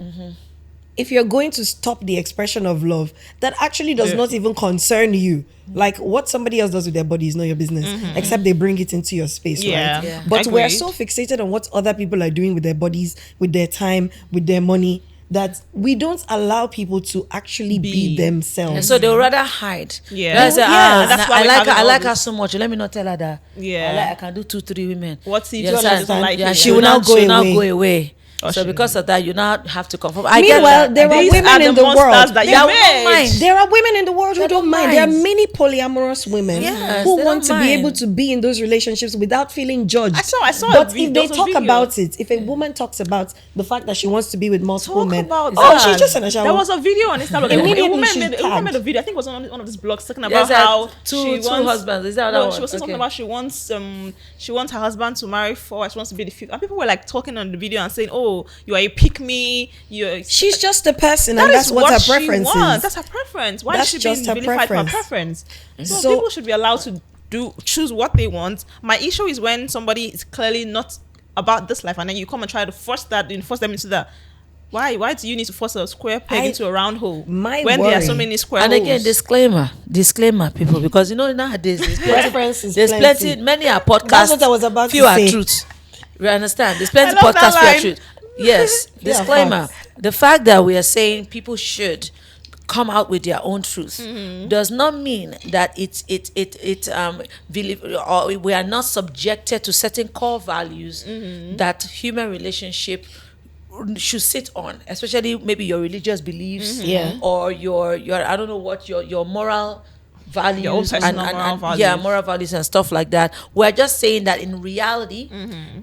If you're going to stop the expression of love that actually does not even concern you, like what somebody else does with their body is not your business, except they bring it into your space, Yeah. right? Yeah. But we're Agreed. so fixated on what other people are doing with their bodies, with their time, with their money, that we don't allow people to actually be Be. themselves. And so they would rather hide. Yeah. That's Yeah, that's why I we're like her. having I all like her this. so much. Let me not tell her that. Yeah. I can do 2, 3 women. What if You John understand? doesn't like Yeah, it? she will now go away. Oh, So she- because of that, you now have to conform. I Meanwhile, get there that. are These women are in the the monsters world. that They you don't made. mind. There are women in the world who They don't don't mind. There are mind. many polyamorous women Yes, who they want to don't be mind. able to be in those relationships without feeling judged. I saw a But video- if there they was a talk video. about it, if a woman talks about the fact that she wants to be with multiple Talk men, about oh, that. she's just in a shower. There was a video on Instagram. Immediately A woman she's made tagged. a video. I think it was on one of these blogs talking Yes, about how two she wants husbands. Is that no, what she was saying something okay. about she wants her husband to marry 4. She wants to be the 5th. And people were like talking on the video and saying, "Oh, you are a pick me. You're." She's just a person, That and is that's what her she preference wants. is. That's her preference. preference. Why That's should she be just her vilified for her preference. preference? So So- people should be allowed to choose what they want. My issue is when somebody is clearly not about this life, and then you come and try to force them into that. Why do you need to force a square peg into a round hole My when there are so worry- many square And holes? again, disclaimer, people, because nowadays Preference is there's plenty. plenty. Many are podcasts. That's what I was about few to are say. truth. You understand? There's plenty I love that podcasts. Few are line. truth. Yes. Few are Disclaimer: facts. the fact that we are saying people should come out with their own truth does not mean that or we are not subjected to certain core values that human relationship should sit on, especially maybe your religious beliefs, Yeah. or your I don't know what your moral values, Your own personal moral values. yeah, moral values and stuff like that. We're just saying that in reality,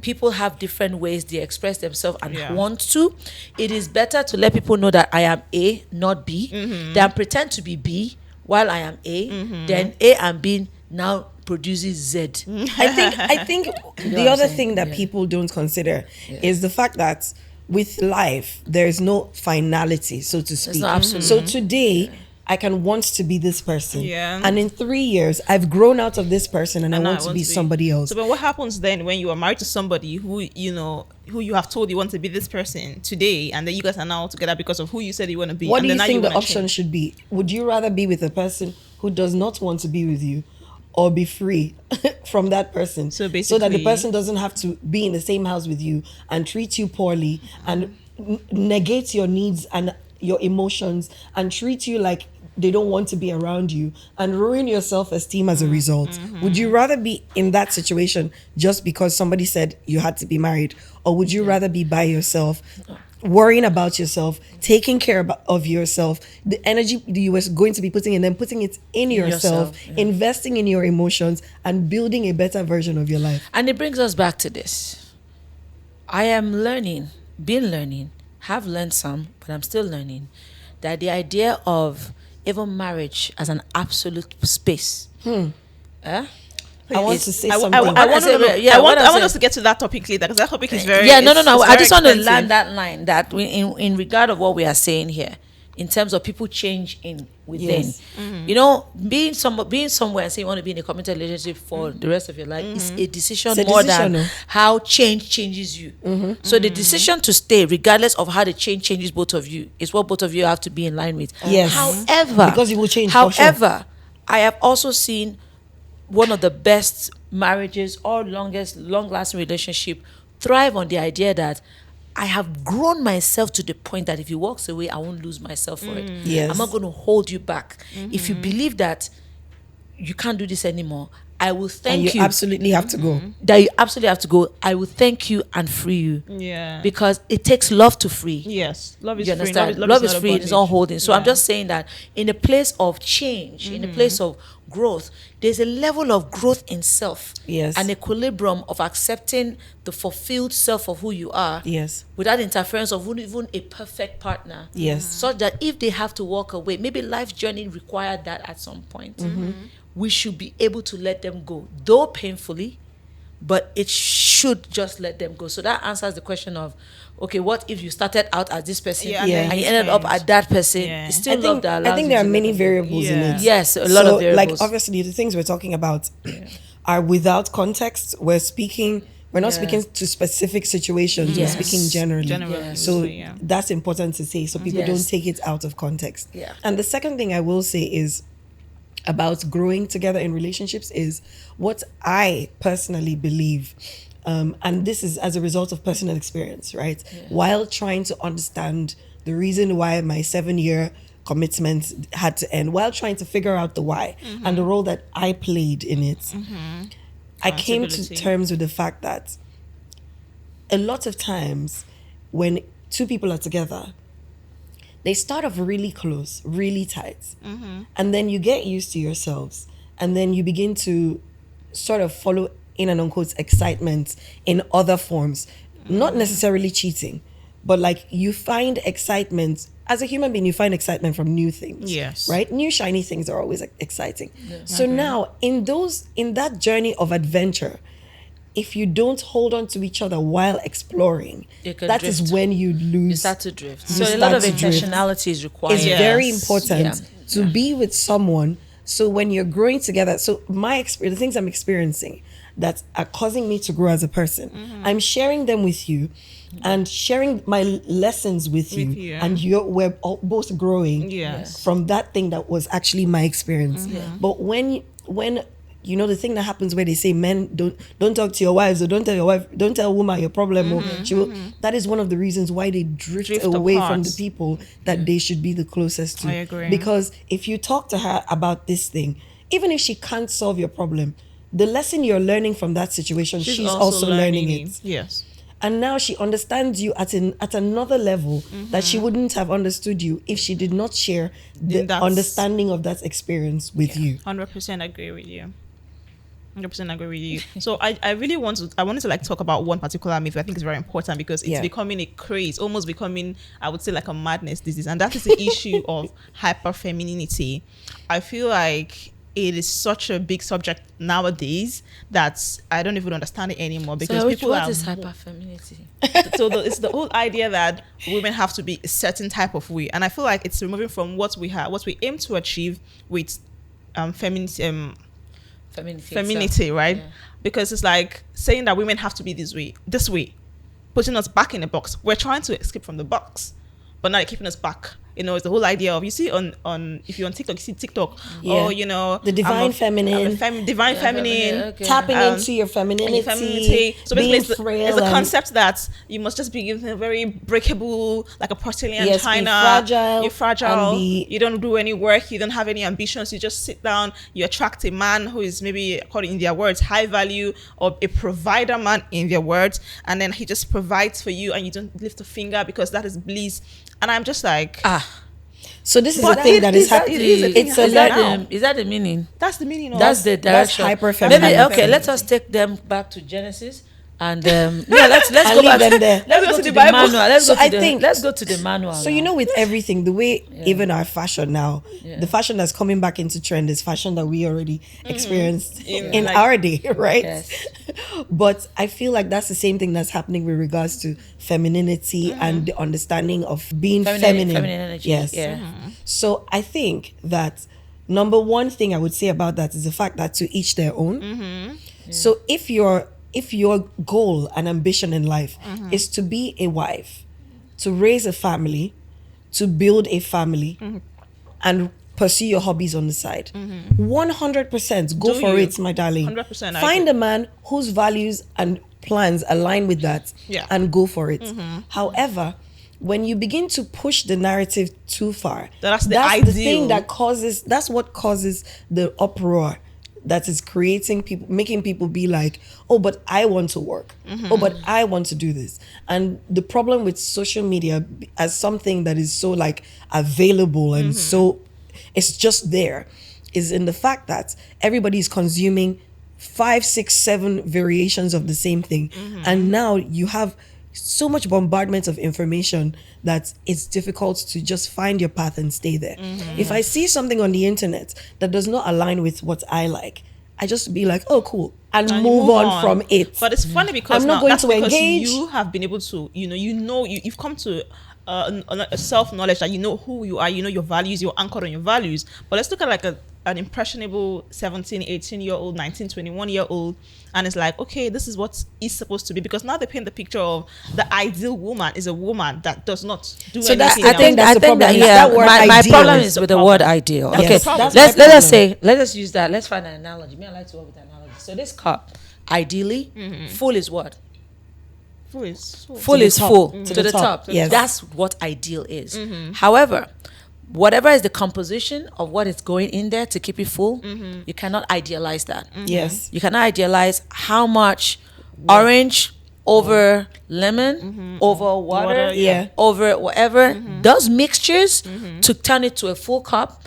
people have different ways they express themselves and Yeah. want to. It is better to let people know that I am A, not B, than pretend to be B while I am A. Then A and B now produces Z. I think the other saying? thing that Yeah. people don't consider is the fact that with life there is no finality, so to speak. not absolute. So today I can want to be this person, Yeah. and in 3 years I've grown out of this person and I And want to be somebody else. So, but what happens then when you are married to somebody who you have told you want to be this person today, and then you guys are now together because of who you said you want to be? What and do then you now think the wanna option change? should be? Would you rather be with a person who does not want to be with you, or be free from that person? So that the basically- person doesn't have to be in the same house with you and treat you poorly and negate your needs and your emotions and treat you like they don't want to be around you and ruin your self-esteem as a result. Would you rather be in that situation just because somebody said you had to be married, or would you rather be by yourself, worrying about yourself, taking care of yourself, the energy you were going to be putting in, then putting it in yourself, yourself, investing in your emotions and building a better version of your life? And it brings us back to this. I am learning, have learned some, but I'm still learning that the idea of even marriage as an absolute space. I want to say I something. want say- us to get to that topic later, because that topic is very No. it's I very just want to expensive. land that line that in regard of what we are saying here, in terms of people change in within. Yes. Being somewhere and saying you want to be in a committed relationship for the rest of your life is a decision It's a more decision, than no? how change changes you. So the decision to stay, regardless of how the change changes both of you, is what both of you have to be in line with. Yes. However, Because you will change, for sure. However, I have also seen one of the best marriages or long-lasting relationship thrive on the idea that I have grown myself to the point that if he walks away, I won't lose myself for it. Yes. I'm not going to hold you back. If you believe that you can't do this anymore, I will And thank you you. absolutely have to go. That you absolutely have to go. I will thank you and free you. Yeah. Because it takes love to free. Yes, love is You free. understand? Love Love is is not a free. It's bondage. not holding. So I'm Yeah. just saying that in a place of change, in a place of growth, there's a level of growth in self. Yes. An equilibrium of accepting the fulfilled self of who you are. Yes. Without interference of even a perfect partner. Yes. Such that if they have to walk away, maybe life journey required that at some point. We should be able to let them go, though painfully, but it should just let them go. So that answers the question of, okay, what if you started out as this person Yeah, Yeah. and you ended up changed. at that person? Yeah. It's still love that allows I think you there are to let many them go. variables in Yeah. it. Yes, a lot of variables. Like obviously the things we're talking about are without context. We're not Yeah. speaking to specific situations. Yes. We're speaking generally. Generally, So yeah. that's important to say so people Yes. don't take it out of context. Yeah. And the second thing I will say is about growing together in relationships is what I personally believe, and this is as a result of personal experience, right? While trying to understand the reason why my 7-year commitment had to end, while trying to figure out the why and the role that I played in it, I came to Accountability. terms with the fact that a lot of times when two people are together, they start off really close, really tight. And then you get used to yourselves. And then you begin to sort of follow in and unquote excitement in other forms. Not necessarily cheating, but like you find excitement. As a human being, you find excitement from new things. Yes. Right? New shiny things are always exciting. So now in that journey of adventure, if you don't hold on to each other while exploring, You can that is drift. when you You lose. start to drift. You So a lot of start to drift. intentionality is required. It's Yes. very important Yeah. to be with someone. So when you're growing together, so my experience, the things I'm experiencing that are causing me to grow as a person, I'm sharing them with you and sharing my lessons with you. And we're all both growing from that thing that was actually my experience. But when you know the thing that happens where they say men don't talk to your wives, or don't tell a woman your problem, or she will, that is one of the reasons why they drift away apart from the people that they should be the closest to. I agree. Because if you talk to her about this thing, even if she can't solve your problem, the lesson you're learning from that situation, she's also learning it. Yes. And now she understands you at another level that she wouldn't have understood you if she did not share the understanding of that experience with you. 100% agree with you. 100% agree with you. So I really wanted to like talk about one particular myth I think is very important, because it's becoming a craze, almost becoming, I would say, like a madness disease, and that is the issue of hyperfemininity. I feel like it is such a big subject nowadays that I don't even understand it anymore, because what is hyperfemininity? So it's the whole idea that women have to be a certain type of way, and I feel like it's removing from what we aim to achieve with femininity, right? Yeah. Because it's like saying that women have to be this way, putting us back in a box. We're trying to escape from the box, but now they're keeping us back. You know, it's the whole idea of, you see on if you're on TikTok, you see TikTok, or you know, the divine feminine, tapping into your femininity. So basically, it's a concept that you must just be very breakable, like a porcelain china. You're fragile. You don't do any work. You don't have any ambitions. You just sit down. You attract a man who is, maybe, according in their words, high value, or a provider man in their words, and then he just provides for you, and you don't lift a finger, because that is bliss. And I'm just like, so this is the thing that is happening. Is that the meaning? That's the meaning. That's the direction. That's hyperfemininity. Maybe okay. Let us take them back to Genesis, and let's go back there. Let's go to the manual. Let's go to the manual. So you know, with everything, the way even our fashion now, the fashion that's coming back into trend is fashion that we already experienced in our day, right? Yes. But I feel like that's the same thing that's happening with regards to femininity and the understanding of being feminine energy. Yes. So I think that number one thing I would say about that is the fact that to each their own. So if your goal and ambition in life is to be a wife, to raise a family, to build a family, and pursue your hobbies on the side, 100% go for it, my darling. 100%. Find a man whose values and plans align with that, and go for it. However, when you begin to push the narrative too far, that's the thing that that's what causes the uproar that is creating people, making people be like, oh, but I want to work. Oh, but I want to do this. And the problem with social media as something that is so like available and so it's just there, is in the fact that everybody is consuming 5, 6, 7 variations of the same thing. And now you have so much bombardment of information that it's difficult to just find your path and stay there. If I see something on the internet that does not align with what I like, I just be like, oh, cool, and move on from it. But it's funny because I'm not going to engage. You have been able to, you've come to a self-knowledge that you know who you are, you know your values, you're anchored on your values. But let's look at like an impressionable 17, 18-year-old, 19, 21-year-old, and it's like, okay, this is what is supposed to be, because now they paint the picture of the ideal woman is a woman that does not do anything. I think that's the problem. My problem is with the word ideal. Okay, let us use that. Let's find an analogy. I like to work with analogy. So this cup, ideally, full is what? Full is full to the top. Yes. That's what ideal is. However, whatever is the composition of what is going in there to keep it full, you cannot idealize that. Yes. You cannot idealize how much orange over lemon, over water, over whatever. Those mixtures to turn it to a full cup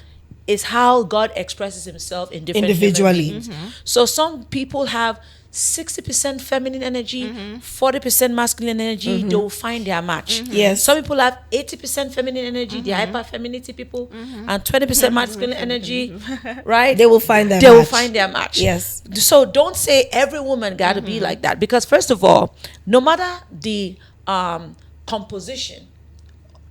is how God expresses himself in different individually. So some people have 60% feminine energy, 40% masculine energy, they will find their match. Yes. Some people have 80% feminine energy, the hyper femininity people, and 20% masculine energy, right? They will find their match. Yes. So don't say every woman got to be like that, because first of all, no matter the composition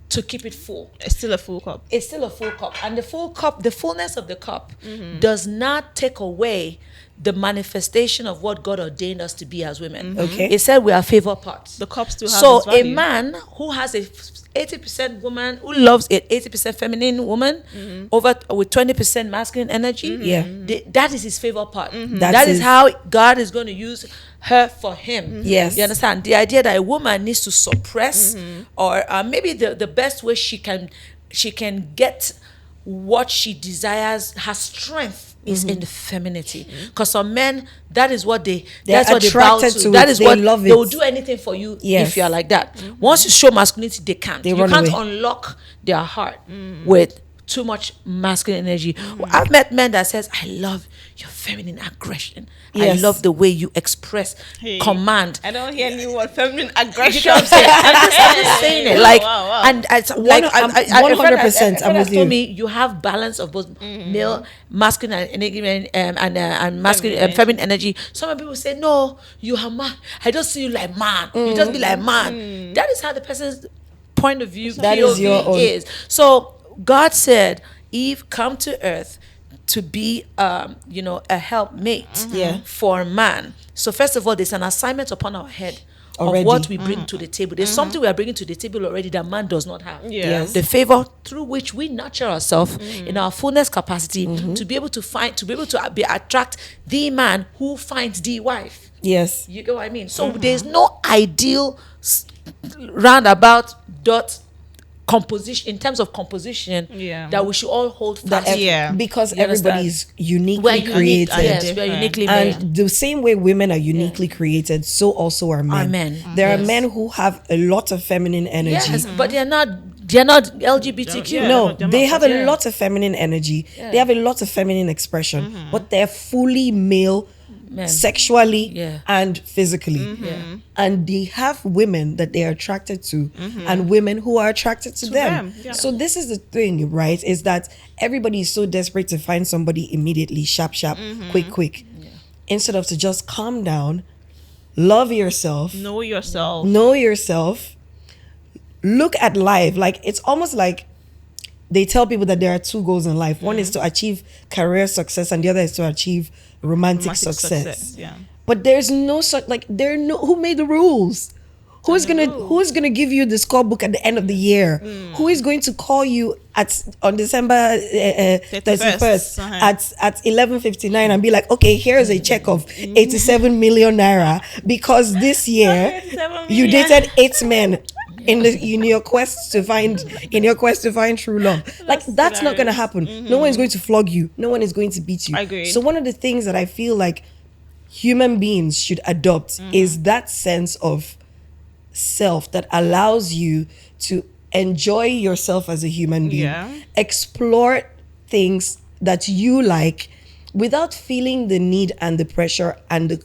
to keep it full. It's still a full cup. It's still a full cup. And the full cup, the fullness of the cup does not take away the manifestation of what God ordained us to be as women. Okay. It said we are favor pots. The cup still has So its a value. man who has a 80% woman, who loves it, 80% feminine woman, over with 20% masculine energy, Yeah. that is his favor part. That That is is- how God is going to use her for him. Yes. You understand? The idea that a woman needs to suppress, or maybe the best way she can get what she desires, her strength is in the femininity. Because some men, that is what that's what they bow attracted to. to That it. is They what love they will it. do anything for you Yes. if you are like that. Once you show masculinity, they can't. They You run can't away. unlock their heart with too much masculine energy. I've met men that says, I love your feminine aggression. Yes. I love the way you express Hey, command. I don't hear any word feminine You aggression. know what I'm saying? I'm just saying it. Like, Wow. and it's like, I'm a friend has- 100%, a friend I'm has with told you. me you have balance of both male, masculine, and masculine and Feminine. feminine energy. Some people say, no, you are man. I just see you like man. You just be like man. That is how the person's point of view, That POV is your own. is. So God said, Eve, come to earth to be, a helpmate Yeah. for man. So first of all, there's an assignment upon our head Already. of what we bring to the table. There's something we are bringing to the table already that man does not have. Yeah. Yes. The favor through which we nurture ourselves in our fullness capacity to be able to attract the man who finds the wife. Yes. You get what I mean? So there's no ideal roundabout dot composition in terms of composition Yeah. that we should all hold That fast. Yeah. Because You understand? everybody is uniquely We're unique. created. Yes, we're Different. uniquely made. And the same way women are uniquely created, so also are men. men. There are Yes. men who have a lot of feminine energy. Yes, but they're not LGBTQ. Yeah. No, they're they not- have a yeah. lot of feminine energy. They have a lot of feminine expression, but they're fully male Men. sexually Yeah. and physically. Yeah. And they have women that they are attracted to and women who are attracted to them. them, yeah. So this is the thing, right? Is that everybody is so desperate to find somebody immediately, sharp, quick. Instead of to just calm down, love yourself, Know yourself. know yourself, look at life. Like it's almost like they tell people that there are two goals in life. One is to achieve career success and the other is to achieve romantic success. Yeah. But there's no such like who made the rules? Who's gonna give you the scorebook at the end of the year? Who is going to call you on December 31st at 11:59 and be like, okay, here's a check of 87 million naira because this year 87 you million. dated 8 men in your quest to find true love. Like that's not gonna happen. No one is going to flog you. No one is going to beat you. Agreed. So one of the things that I feel like human beings should adopt is that sense of self that allows you to enjoy yourself as a human being, Yeah. explore things that you like without feeling the need and the pressure and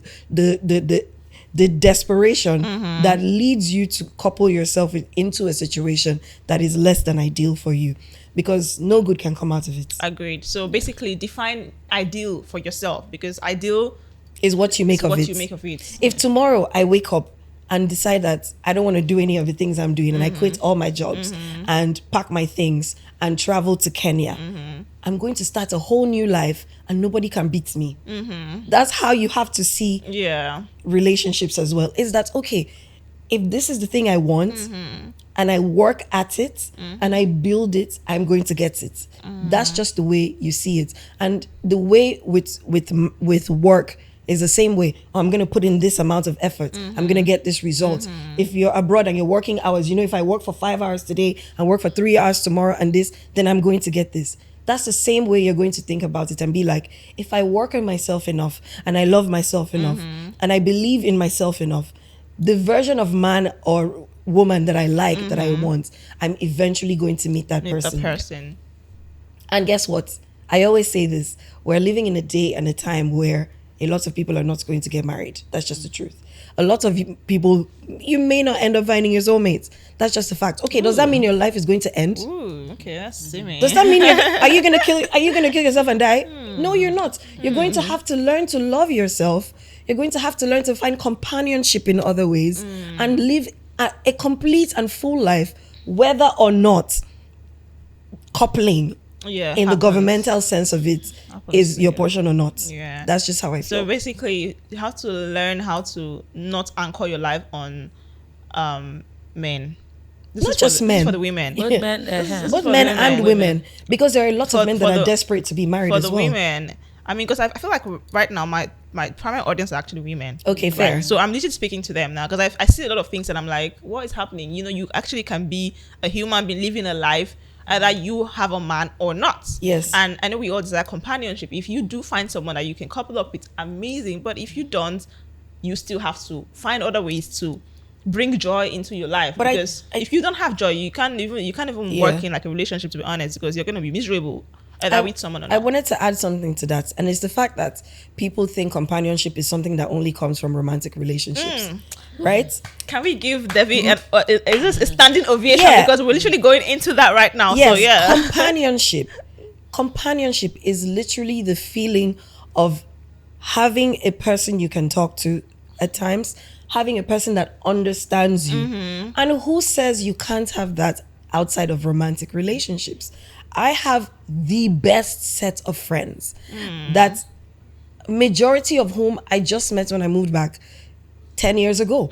the desperation that leads you to couple yourself into a situation that is less than ideal for you, because no good can come out of it. Agreed. So basically, define ideal for yourself, because ideal Is what you make is of what it. you make of it. If tomorrow I wake up and decide that I don't want to do any of the things I'm doing and I quit all my jobs and pack my things and travel to Kenya, I'm going to start a whole new life and nobody can beat me. That's how you have to see Yeah. relationships as well. Is that okay? If this is the thing I want and I work at it and I build it, I'm going to get it. That's just the way you see it. And the way with work is the same way. I'm going to put in this amount of effort. I'm going to get this result. If you're abroad and you're working hours, if I work for 5 hours today and work for 3 hours tomorrow and this, then I'm going to get this. That's the same way you're going to think about it and be like, if I work on myself enough and I love myself enough and I believe in myself enough, the version of man or woman that I like, that I want, I'm eventually going to meet that Meet person. the person. And guess what? I always say this. We're living in a day and a time where a lot of people are not going to get married. That's just the truth. A lot of people, you may not end up finding your soulmates. That's just a fact. Okay, does that mean your life is going to end? Ooh, okay, that's silly. Does that mean are you gonna kill yourself and die? No, you're not. You're going to have to learn to love yourself. You're going to have to learn to find companionship in other ways and live a complete and full life whether or not coupling Yeah, in the happens. governmental sense of it is your yeah. portion or not. Yeah. That's just how I So feel. basically, you have to learn how to not anchor your life on men. This Not is just for the, men. This is for the women. Both men, This is Both for men women. and women. Because there are lots of men that are desperate to be married For as the well. women, I mean, because I feel like right now my primary audience are actually women. Okay, fair. Right? So I'm literally speaking to them now because I see a lot of things and I'm like, what is happening? You know, you actually can be a human being living a life either you have a man or not. Yes. And I know we all desire companionship. If you do find someone that you can couple up with, amazing. But if you don't, you still have to find other ways to bring joy into your life. But because if you don't have joy, you can't even Yeah. work in like a relationship, to be honest, because you're going to be miserable either with someone or not. I wanted to add something to that, and it's the fact that people think companionship is something that only comes from romantic relationships, right? Can we give Debbie is this a standing ovation? Yeah. Because we're literally going into that right now. Yes, So yeah. companionship is literally the feeling of having a person you can talk to at times, having a person that understands you. And who says you can't have that outside of romantic relationships? I have the best set of friends that majority of whom I just met when I moved back 10 years ago.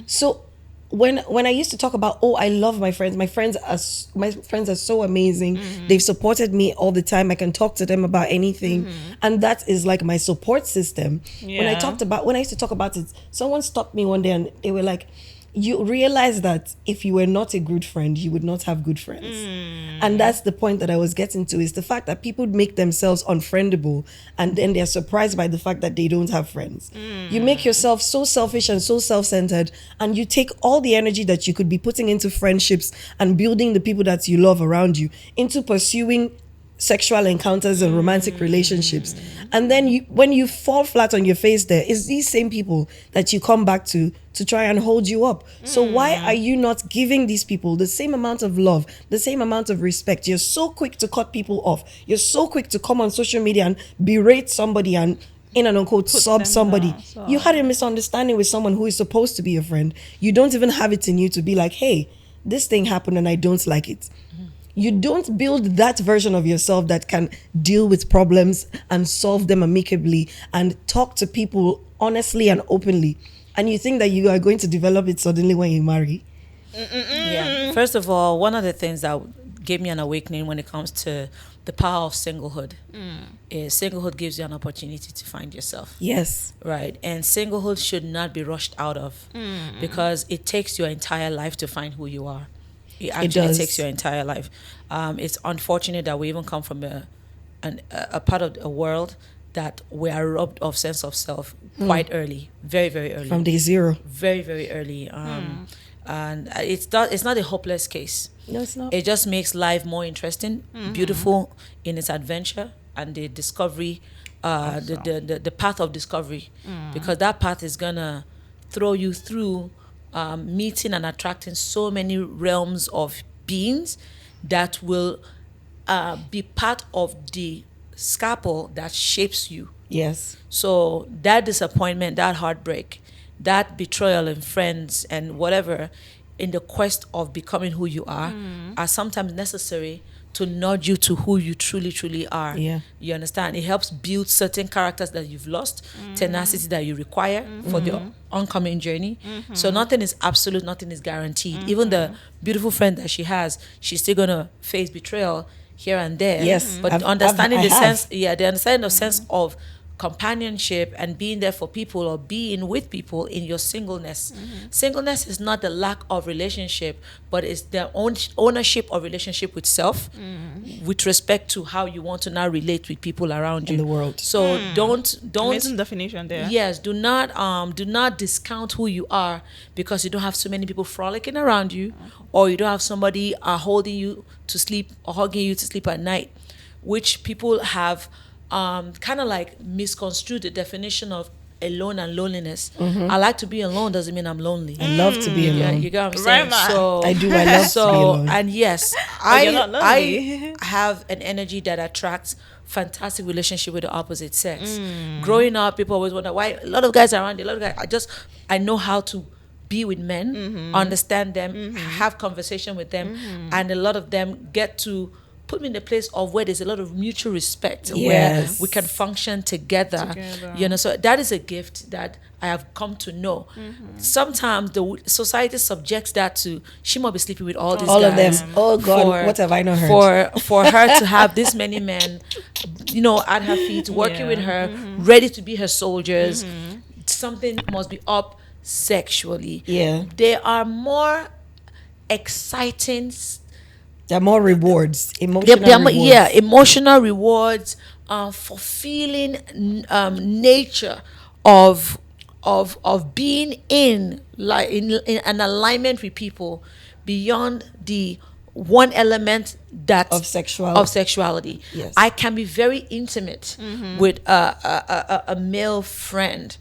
So when I used to talk about, I love my friends are so amazing. They've supported me all the time. I can talk to them about anything, and that is like my support system. When I used to talk about it, someone stopped me one day and they were like, you realize that if you were not a good friend, you would not have good friends. And that's the point that I was getting to, is the fact that people make themselves unfriendable and then they're surprised by the fact that they don't have friends. You make yourself so selfish and so self-centered, and you take all the energy that you could be putting into friendships and building the people that you love around you into pursuing sexual encounters and romantic relationships. And then when you fall flat on your face, there is these same people that you come back to try and hold you up. So why are you not giving these people the same amount of love, the same amount of respect? You're so quick to cut people off. You're so quick to come on social media and berate somebody and in and unquote sub somebody. You had a misunderstanding with someone who is supposed to be a friend. You don't even have it in you to be like, hey, this thing happened and I don't like it. You don't build that version of yourself that can deal with problems and solve them amicably and talk to people honestly and openly. And you think that you are going to develop it suddenly when you marry. Yeah. First of all, one of the things that gave me an awakening when it comes to the power of singlehood is singlehood gives you an opportunity to find yourself. Yes. Right. And singlehood should not be rushed out of because it takes your entire life to find who you are. It actually takes your entire life. It's unfortunate that we even come from a part of a world that we are robbed of sense of self quite early, very, very early. From day zero. Very, very early. And it's not a hopeless case. No, it's not. It just makes life more interesting, beautiful in its adventure and the discovery, the path of discovery, because that path is gonna throw you through meeting and attracting so many realms of beings that will be part of the scalpel that shapes you. Yes. So that disappointment, that heartbreak, that betrayal in friends and whatever in the quest of becoming who you are sometimes necessary to nudge you to who you truly, truly are. Yeah. You understand? It helps build certain characters that you've lost, tenacity that you require for the oncoming journey. So nothing is absolute, nothing is guaranteed. Even the beautiful friend that she has, she's still gonna face betrayal here and there. Yes. But understanding the understanding of sense of companionship and being there for people or being with people in your singleness. Singleness is not the lack of relationship, but it's the ownership of relationship with self, with respect to how you want to now relate with people around you in the world. So don't Amazing definition there. Yes, do not discount who you are because you don't have so many people frolicking around you, or you don't have somebody holding you to sleep or hugging you to sleep at night, which people have kind of like misconstrued the definition of alone and loneliness. I like to be alone doesn't mean I'm lonely. I love to be alone. You get what I'm saying? Right, So I do. I love to be alone. and yes, you're not lonely. I have an energy that attracts fantastic relationship with the opposite sex. Growing up, people always wonder why a lot of guys are around. I know how to be with men, understand them, have conversation with them, and a lot of them get to put me in a place of where there's a lot of mutual respect, where we can function together. You know, so that is a gift that I have come to know. Sometimes the society subjects that to, she might be sleeping with all these all guys. of them. Oh God, what have I not heard? For her to have this many men, you know, at her feet, working with her, ready to be her soldiers. Something must be up sexually. Yeah. There are more exciting, There are more rewards, emotional rewards. yeah, emotional rewards, fulfilling nature of being in an alignment with people beyond the one element that Of sexuality. Yes. I can be very intimate with a male friend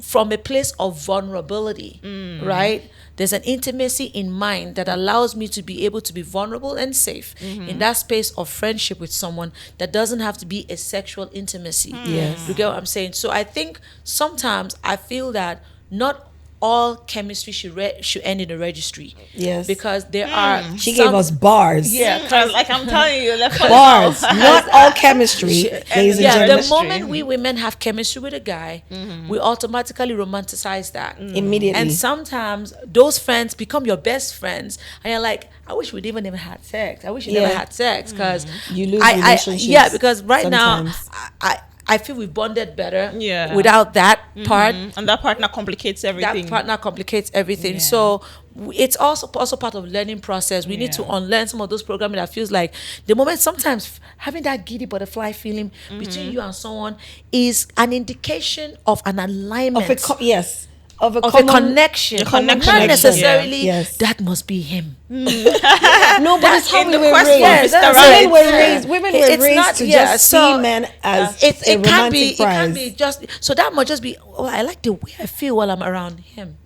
from a place of vulnerability, right? There's an intimacy in mind that allows me to be able to be vulnerable and safe in that space of friendship with someone that doesn't have to be a sexual intimacy. Yes. You get what I'm saying? So I think sometimes I feel that not all chemistry should end in a registry. Yes. Because there are She gave us bars. Yeah, because like I'm telling you, Bars. Not all chemistry, ladies and yeah, gentlemen. the moment we women have chemistry with a guy, we automatically romanticize that. Immediately. And sometimes those friends become your best friends, and you're like, I wish we'd even never had sex. I wish we never had sex, because You lose relationships. yeah, because right sometimes. now I feel we bonded better. Yeah. Without that part. and that partner complicates everything. That partner complicates everything. So it's also part of learning process. We need to unlearn some of those programming that feels like the moment. Sometimes having that giddy butterfly feeling between you and someone is an indication of an alignment, of a connection. Not necessarily Yes. that must be him. No, but it's how in we the were question, raised. Mr. Women Right. were raised. Women were It's raised not- to yeah, just so, see men as it a can't be. romantic It prize. can't be just. So that must just be. Oh, I like the way I feel while I'm around him.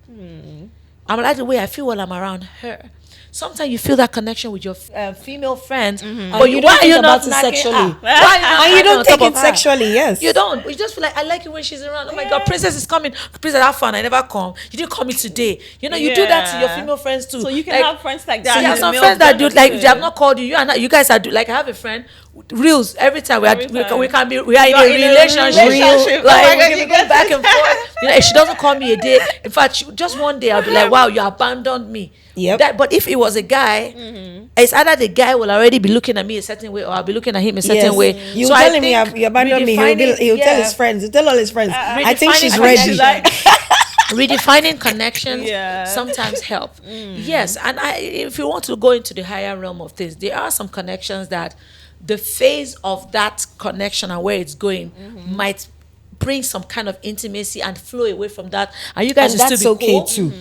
I like the way I feel while I'm around her. Sometimes you feel that connection with your female friends, but you don't think about it knocking sexually. her? Why are you not And you knocking don't on take top it of her? sexually, yes. You don't. You just feel like I like it when she's around. Oh my God, Princess is coming. Princess, have fun. I never come. You didn't call me today. You know, you do that to your female friends too. So you can Like, have friends like so that. you have and some the friends male that do friends like too. if they have not called you. You guys are like I have a friend. Reels every time we are Every time. we can be we are in You're a relationship. relationship. Like Oh my we God, can you go get back it. and forth. You know, if she doesn't call me a day. In fact, just one day I'll be like, wow, you abandoned me. Yep. But if it was a guy, it's either the guy will already be looking at me a certain way, or I'll be looking at him a certain way. You So tell I him think you abandoned me. He'll tell his friends. He'll tell all his friends. I think she's redefining ready. Redefining connections Yeah. sometimes help. Yes, and if you want to go into the higher realm of things, there are some connections that the phase of that connection and where it's going might bring some kind of intimacy and flow away from that, and you guys And will that's still be okay cool. too.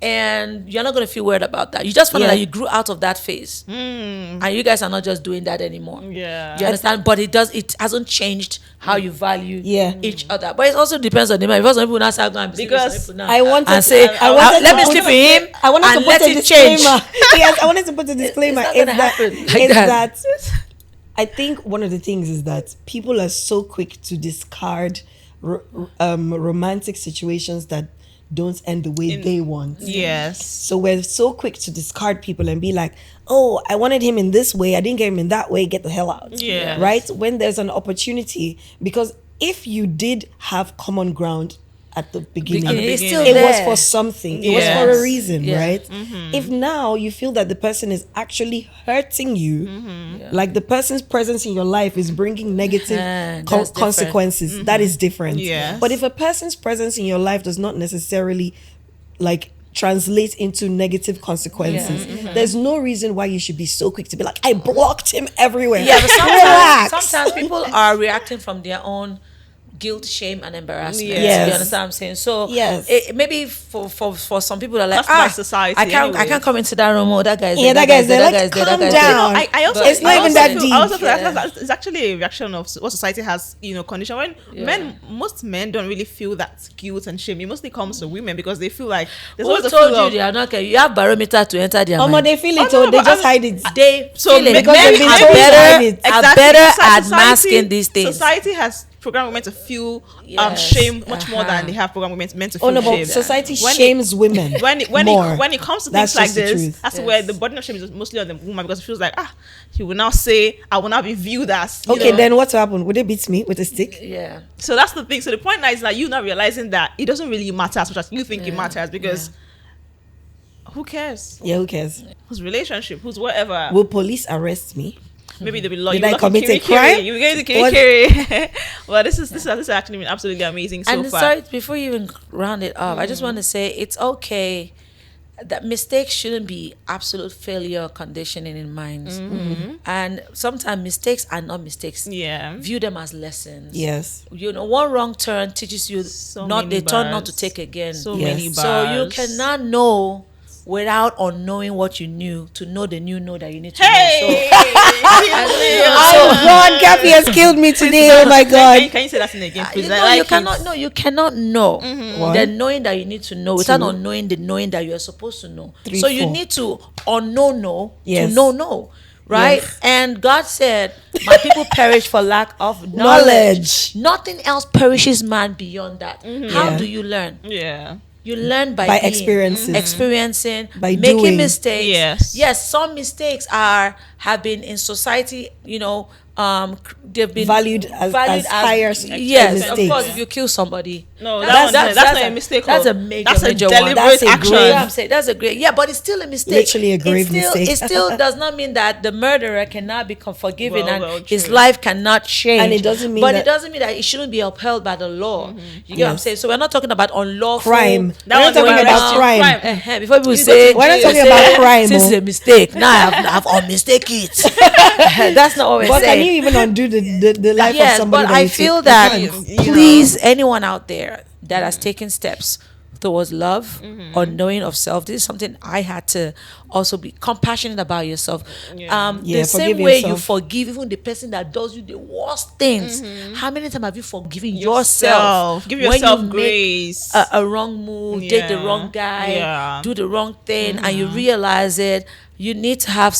And you're not going to feel weird about that. You just find out Yeah. that you grew out of that phase, and you guys are not just doing that anymore. Yeah. You understand? But it hasn't changed how you value Yeah. each other. But it also depends on the man. Because some people now start going Because I wanted and say, I wanted let to me put- sleep with him. I wanted to and put let a it change. disclaimer. Yes, I wanted to put a disclaimer. not Is gonna that, happen like is that. that I think one of the things is that people are so quick to discard romantic situations that don't end the way they want. Yes. So we're so quick to discard people and be like, oh, I wanted him in this way, I didn't get him in that way, get the hell out. Yes. Right? When there's an opportunity, because if you did have common ground at the beginning, It's still it was there. for something. It Yes. was for a reason, Yeah. right? If now you feel that the person is actually hurting you, like the person's presence in your life is bringing negative That's different. consequences, that is different. Yes. But if a person's presence in your life does not necessarily like translate into negative consequences, there's no reason why you should be so quick to be like, I blocked him everywhere. Yeah, but Relax. sometimes people are reacting from their own guilt, shame, and embarrassment. Yes. You understand what I'm saying? So Yes. maybe for some people are like, That's by society I can't anyway. come into that room. Oh, that guy's Yeah, there, that guy's there. that Like, guy's there, calm that guy's down. there. I also, It's not I even also that feel, deep. I also feel Yeah. it's actually a reaction of what society has, conditioned. When most men don't really feel that guilt and shame. It mostly comes to women because they feel like there's Who always a told feel you of, they are not okay? You have barometer to enter their Oh, mind. they feel it, Oh, no, they but just I hide it. They So feel it. because Men they've been are told to hide better, it. are better at Society- masking these things. Society has program women to feel Yes. shame much more than they have program women meant to feel Oh no, but shame. society When shames women more. When it comes to That's things like just the this, truth. that's where the burden of shame is mostly on the woman, because it feels like he will now say I will not be viewed as Okay, then what will happen? Would they beat me with a stick? Yeah. So that's the thing. So the point now is that you not realizing that it doesn't really matter as much as you think it matters, because who cares? Yeah, who cares? Whose relationship? Who's whatever? Will police arrest me? Maybe they'll be law. Did I commit a Kiri. crime? You going to What? Kiri. Well, this has actually been absolutely amazing so And far. sorry, before you even round it up, I just want to say it's okay that mistakes shouldn't be absolute failure conditioning in minds. And sometimes mistakes are not mistakes. Yeah. View them as lessons. Yes. You know, one wrong turn teaches you So not many a turn not bars. to take again. So Yes. many bars. So you cannot know without unknowing what you knew to know the new know that you need to know. Hey! Oh God, Kaffy has killed me today. Oh my God. Can you say that in again, please? You I know, like you it. cannot know. You cannot know One. the knowing that you need to know without Two. unknowing the knowing that you are supposed to know. Three, So you four. need to know Yes. to know, right? Yes. And God said, "My people perish for lack of Knowledge. Nothing else perishes man beyond that." How Yeah. do you learn? Yeah. You learn by By being, experiences. experiencing, By making doing. mistakes. Yes. Some mistakes have been in society. You know, they've been Valued as higher yes, of mistakes. course. If you kill somebody, No, that's that's not a mistake. That's oh. a major, That's a major deliberate one. That's a action. grave- Yeah, I'm saying that's a great. Yeah, but it's still a mistake. Literally a grave mistake. It still does not mean that the murderer cannot be forgiven Well, and his true. life cannot change. And it doesn't mean but that- it doesn't mean that it shouldn't be upheld by the law. You get what I'm Yes. saying? So we're not talking about unlawful Crime. That We're not one's talking about about crime. Before people You say, go to We're not jail. talking say, about crime. This is oh. a mistake. Now I've unmistake it. That's not what we're But saying. can you even undo the life of Yes, somebody? but that I you feel took? that You can't. please, anyone out there that has taken steps towards love or knowing of self, this is something I had to also be compassionate about yourself. Yeah, The same forgive way you yourself. forgive even the person that does you the worst things. How many times have you forgiven Yourself. yourself? Give when yourself you make grace. a wrong move, date the Yeah. wrong guy, Yeah. do the wrong thing, and you realize it. You need to have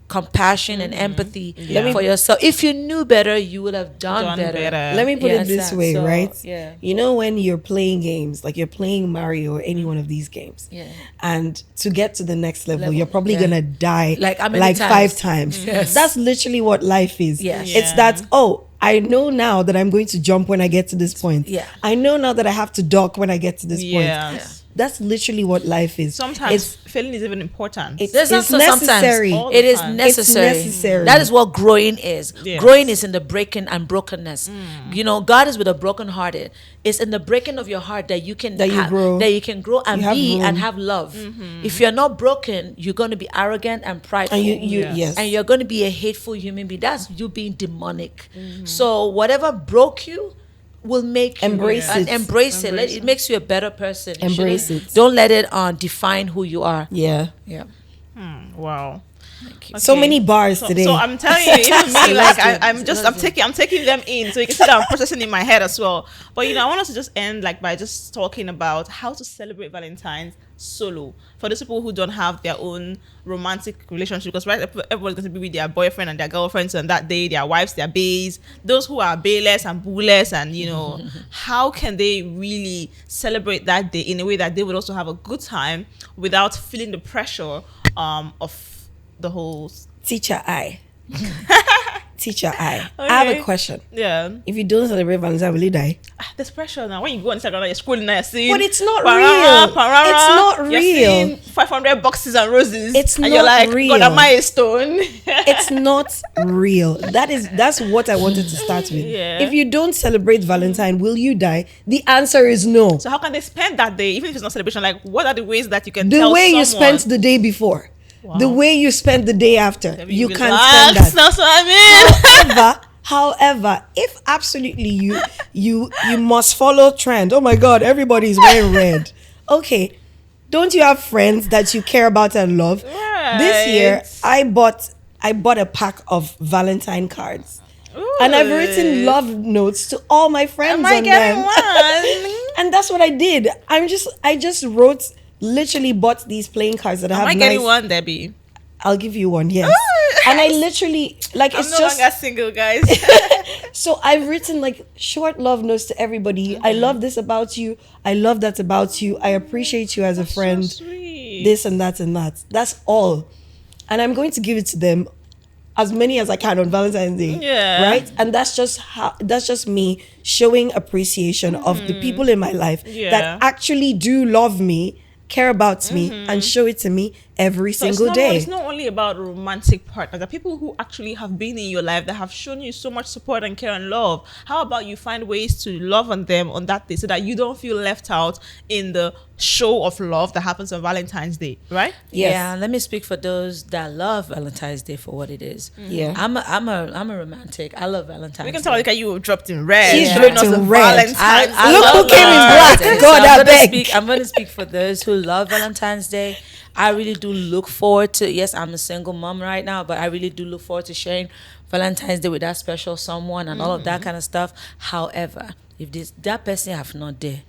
compassion and empathy for yourself. If you knew better, you would have done better. Let me put You it this understand? way, So, right? yeah. You know, when you're playing games, like you're playing Mario or any one of these games, Yeah. and to get to the next level, Level, you're probably yeah. gonna die Like how many like times? 5 times. Yes. That's literally what life is. Yes. It's Yeah. that, oh, I know now that I'm going to jump when I get to this point. Yeah. I know now that I have to duck when I get to this point. Yes. That's literally what life is. Sometimes failing is even important. There's It's also necessary. sometimes it is All the time. necessary. It's necessary. That is what growing is. Yes. Growing is in the breaking and brokenness. You know, God is with the brokenhearted. It's in the breaking of your heart that you can That you grow. that you can grow and You have be room. and have love. If you're not broken, you're going to be arrogant and prideful. And you Yes. yes. And you're going to be a hateful human being. That's you being demonic. So whatever broke you will make you Embrace and it. embrace it. It makes you a better person. You Embrace shouldn't- it. Don't let it define who you are. Yeah. Yeah. Wow. So Okay. many bars today. So I'm telling you, even me, like I'm Let's do it. I'm taking them in, so you can see that I'm processing in my head as well. But I want us to just end like by just talking about how to celebrate Valentine's solo for those people who don't have their own romantic relationship. Because everyone's going to be with their boyfriend and their girlfriends on that day, their wives, their baes. Those who are bayless and boolless, and how can they really celebrate that day in a way that they would also have a good time without feeling the pressure of the whole Teacher I. I have a Okay. question. yeah. If you don't celebrate Valentine's, will you die? There's pressure now. When you go on Instagram, you're scrolling now, you're seeing. But it's not parara, real. parara, It's not you're real. seeing 500 boxes and roses. It's and you're not like, real. God, am I a stone? It's not real. That's what I wanted to start with. Yeah. If you don't celebrate Valentine, will you die? The answer is no. So how can they spend that day, even if it's not celebration? Like, what are the ways that you can The tell way you someone? spent the day before, the way you spent the day after, Maybe you relax, can't spend that. That's what I mean. However, if absolutely you must follow trend. Oh my God, everybody's wearing red. Okay, don't you have friends that you care about and love? This year, I bought a pack of Valentine cards, and I've written love notes to all my friends Am I on getting them. one? And that's what I did. I just literally bought these playing cards that I have. Am I getting one, Debbie? I'll give you one. Yes. And I literally I'm it's no just longer single, guys. So I've written like short love notes to everybody. I love this about you. I love that about you. I appreciate you as a friend. So sweet. This and that and that. That's all. And I'm going to give it to them as many as I can on Valentine's Day. Yeah. Right? And that's just me showing appreciation of the people in my life Yeah. that actually do love me, care about me, and show it to me every single day. It's not only about romantic partners. There are people who actually have been in your life that have shown you so much support and care and love. How about you find ways to love on them on that day so that you don't feel left out in the show of love that happens on Valentine's Day, right? Yes. Yeah, let me speak for those that love Valentine's Day for what it is. Yeah. I'm a romantic. I love Valentine's We can Day. tell like you dropped in red. She's showing dropped us in the red. Valentine's. Look love who came in Valentine's black. Day. God, I'm I gonna beg. I'm going to speak for those who love Valentine's Day. I really do look forward to, yes, I'm a single mom right now, but I really do look forward to sharing Valentine's Day with that special someone and all of that kind of stuff. However, if that person have not there,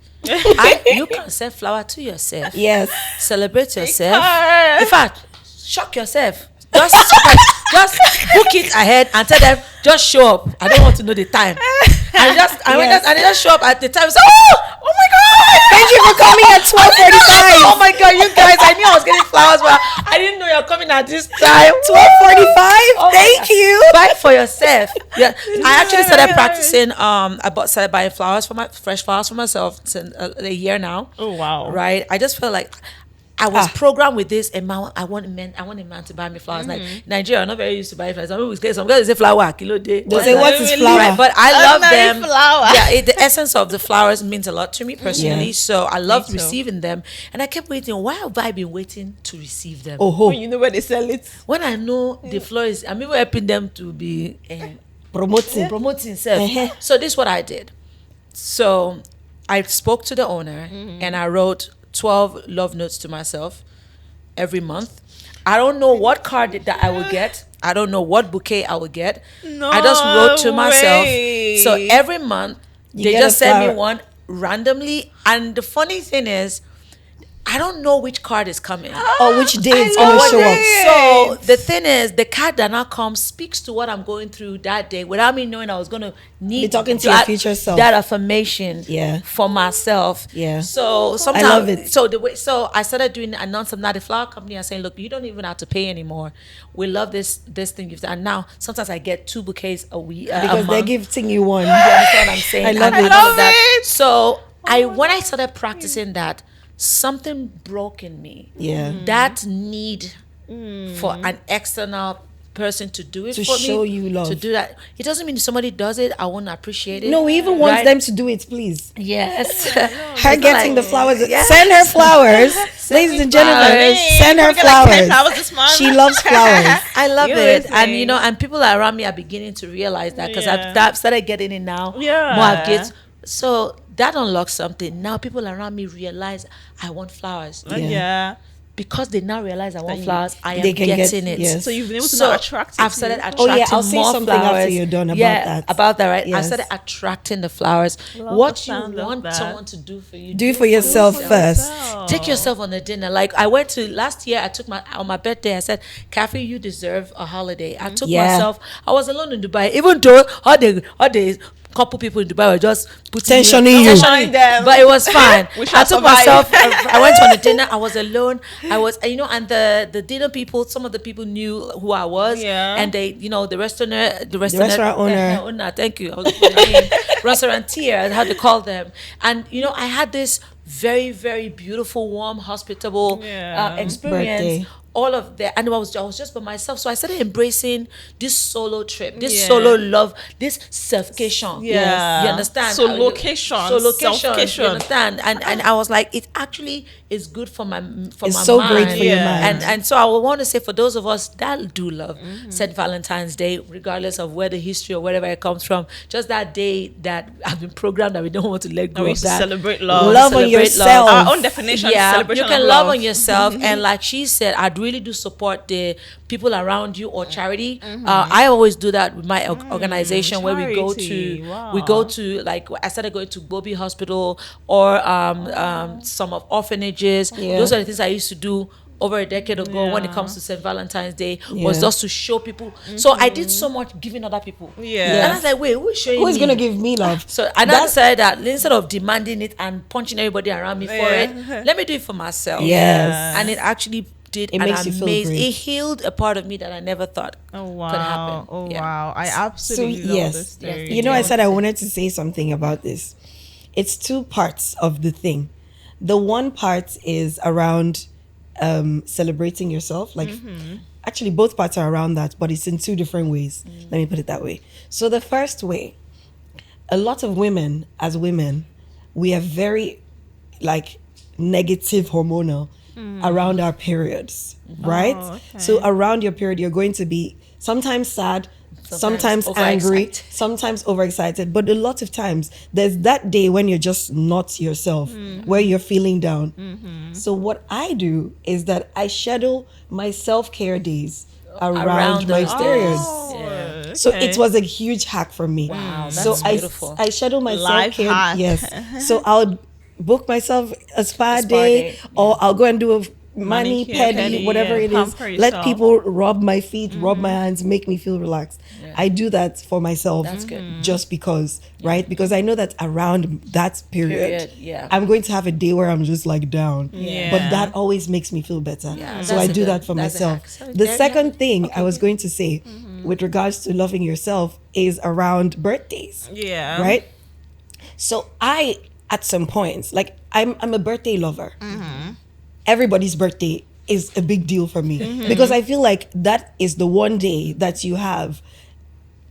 you can send flower to yourself. Yes. Celebrate yourself. her. In fact, shock yourself. Just book it ahead and tell them just show up. I don't want to know the time. And they just show up at the time. So, oh my god! Thank you for coming at 12:45. Oh my god, you guys! I knew I was getting flowers, but I didn't know you're coming at this time. 12:45. Oh my Thank God. you. Buy it for yourself. Yeah, I actually started practicing. Started buying fresh flowers for myself since a year now. Oh wow. Right? I just felt like I was programmed with this, and I want a man to buy me flowers. Like Nigeria, I'm not very used to buying flowers. Some guys say flower, kilo day. They say what is flower? Right, but I love Ordinary them. flower. Yeah, the essence of the flowers means a lot to me personally. Yeah. So I loved too. receiving them, and I kept waiting. Why have I been waiting to receive them? Oh, When you know where they sell it. When I know the flower is, I'm even helping them to be promoting self. Uh-huh. So this is what I did. So I spoke to the owner and I wrote 12 love notes to myself every month. I don't know what card that I will get. I don't know what bouquet I will get. No I just wrote to myself. way. So every month they get just a send me flower. one randomly. And the funny thing is, I don't know which card is coming. or which day it's I gonna love show up. it. So the thing is, the card that now comes speaks to what I'm going through that day without me knowing I was going to need Be talking to your future self. that affirmation Yeah. for myself. Yeah. So sometimes love it. So I started doing announcing that the flower company are saying, look, you don't even have to pay anymore. We love this thing you've done. And now sometimes I get 2 bouquets a week Because they're gifting you one. you understand what I'm saying? I love And it. all Love of that. it. So when I started practicing that, something broke in me. Yeah. That need for an external person to do it To for me, show you love. to do that. It doesn't mean if somebody does it, I won't appreciate it. No, we even want Right? them to do it, please. Yes. Her getting the flowers. Yes. Send her flowers. Ladies and gentlemen, flowers. send her Can we get, like, 10 flowers. flowers this month? She loves flowers. I love You're it, and listening. and people around me are beginning to realize that because Yeah. I've started getting it now. Yeah. More I've get. So that unlocks something. Now people around me realize I want flowers. Yeah. Because they now realize I want you- flowers, I am They can get- getting it. yes. So you've been able to now attract it I've to started you. attracting Oh, yeah, I'll say more something after flowers. you're done about Yeah, that. about that, right? I Yes. started attracting the flowers. Love What the you sound of want that. someone to do for you, Do it for yourself first. Take yourself on a dinner. Like I went to last year, I took on my birthday. I said, "Kaffy, you deserve a holiday." I took Yeah. myself. I was alone in Dubai, even though all the couple people in Dubai were just putting Tensioning you. Tensioning them. but it was fine. We shall I took survive. myself. I went on a dinner. I was alone. I was, and the dinner people. Some of the people knew who I was. Yeah. And they, the restaurant restaurant owner. owner. Thank you. I was looking for the name. Restaurateur. How to call them. And I had this very, very beautiful, warm, hospitable Yeah. experience. Birthday. All of that, and I was just by myself. So I started embracing this solo trip, this Yeah. solo love, this self-cation. Yeah. You understand? Solocation, Solocation. self-cation. You understand? And I was like, it actually is good for my It's my so mind. great for your Yeah. mind. And so I would want to say for those of us that do love St. Valentine's Day, regardless of where the history or wherever it comes from, just that day that I've been programmed that we don't want to let go We of used to that. celebrate love. Love on Celebrate yourself. Our own definition. Yeah, Celebration you can of love on yourself, and like she said, I'd really do support the people around you or charity. I always do that with my organization where we go charity. to Wow. we go to, like, I started going to Bobby Hospital or some of orphanages. Yeah. Those are the things I used to do over a decade ago when it comes to St. Valentine's Day was Yeah. just to show people. So I did so much giving other people. Yeah. And I was like, wait, who is showing Who is me? gonna give me love? So and I decided that instead of demanding it and punching everybody around me for Yeah. it, let me do it for myself. Yes. And it actually did It an makes you feel amazing. great. It healed a part of me that I never thought Oh could wow! happen. Oh Yeah. wow! I absolutely love yes. this story. You know, I said I wanted to say something about this. It's two parts of the thing. The one part is around celebrating yourself. Like, actually, both parts are around that, but it's in two different ways. Let me put it that way. So the first way, a lot of women, as women, we are very like negative hormonal around our periods, right? okay. So around your period, you're going to be sometimes sad, sometimes angry, overexcited. sometimes overexcited. But a lot of times, there's that day when you're just not yourself, where you're feeling down. So what I do is that I schedule my self-care days around my those periods. Yeah. So it was a huge hack for me. Wow, So that's beautiful. I schedule my Life self-care. hack. Yes. So I'll book myself a spa spa day, day, or I'll go and do a mani, Manicure, pedi, whatever yeah, it is. pamper Let yourself. people rub my feet, rub my hands, make me feel relaxed. I do that for myself. That's good. Just because, right? Because I know that around that period, yeah. I'm going to have a day where I'm just like down. Yeah. But that always makes me feel better. Yeah, So that's I a do good- that for that's a myself. hack. So The there you second have- thing I was going to say with regards to loving yourself is around birthdays. Yeah. Right? So I, at some points, like I'm a birthday lover. Everybody's birthday is a big deal for me because I feel like that is the one day that you have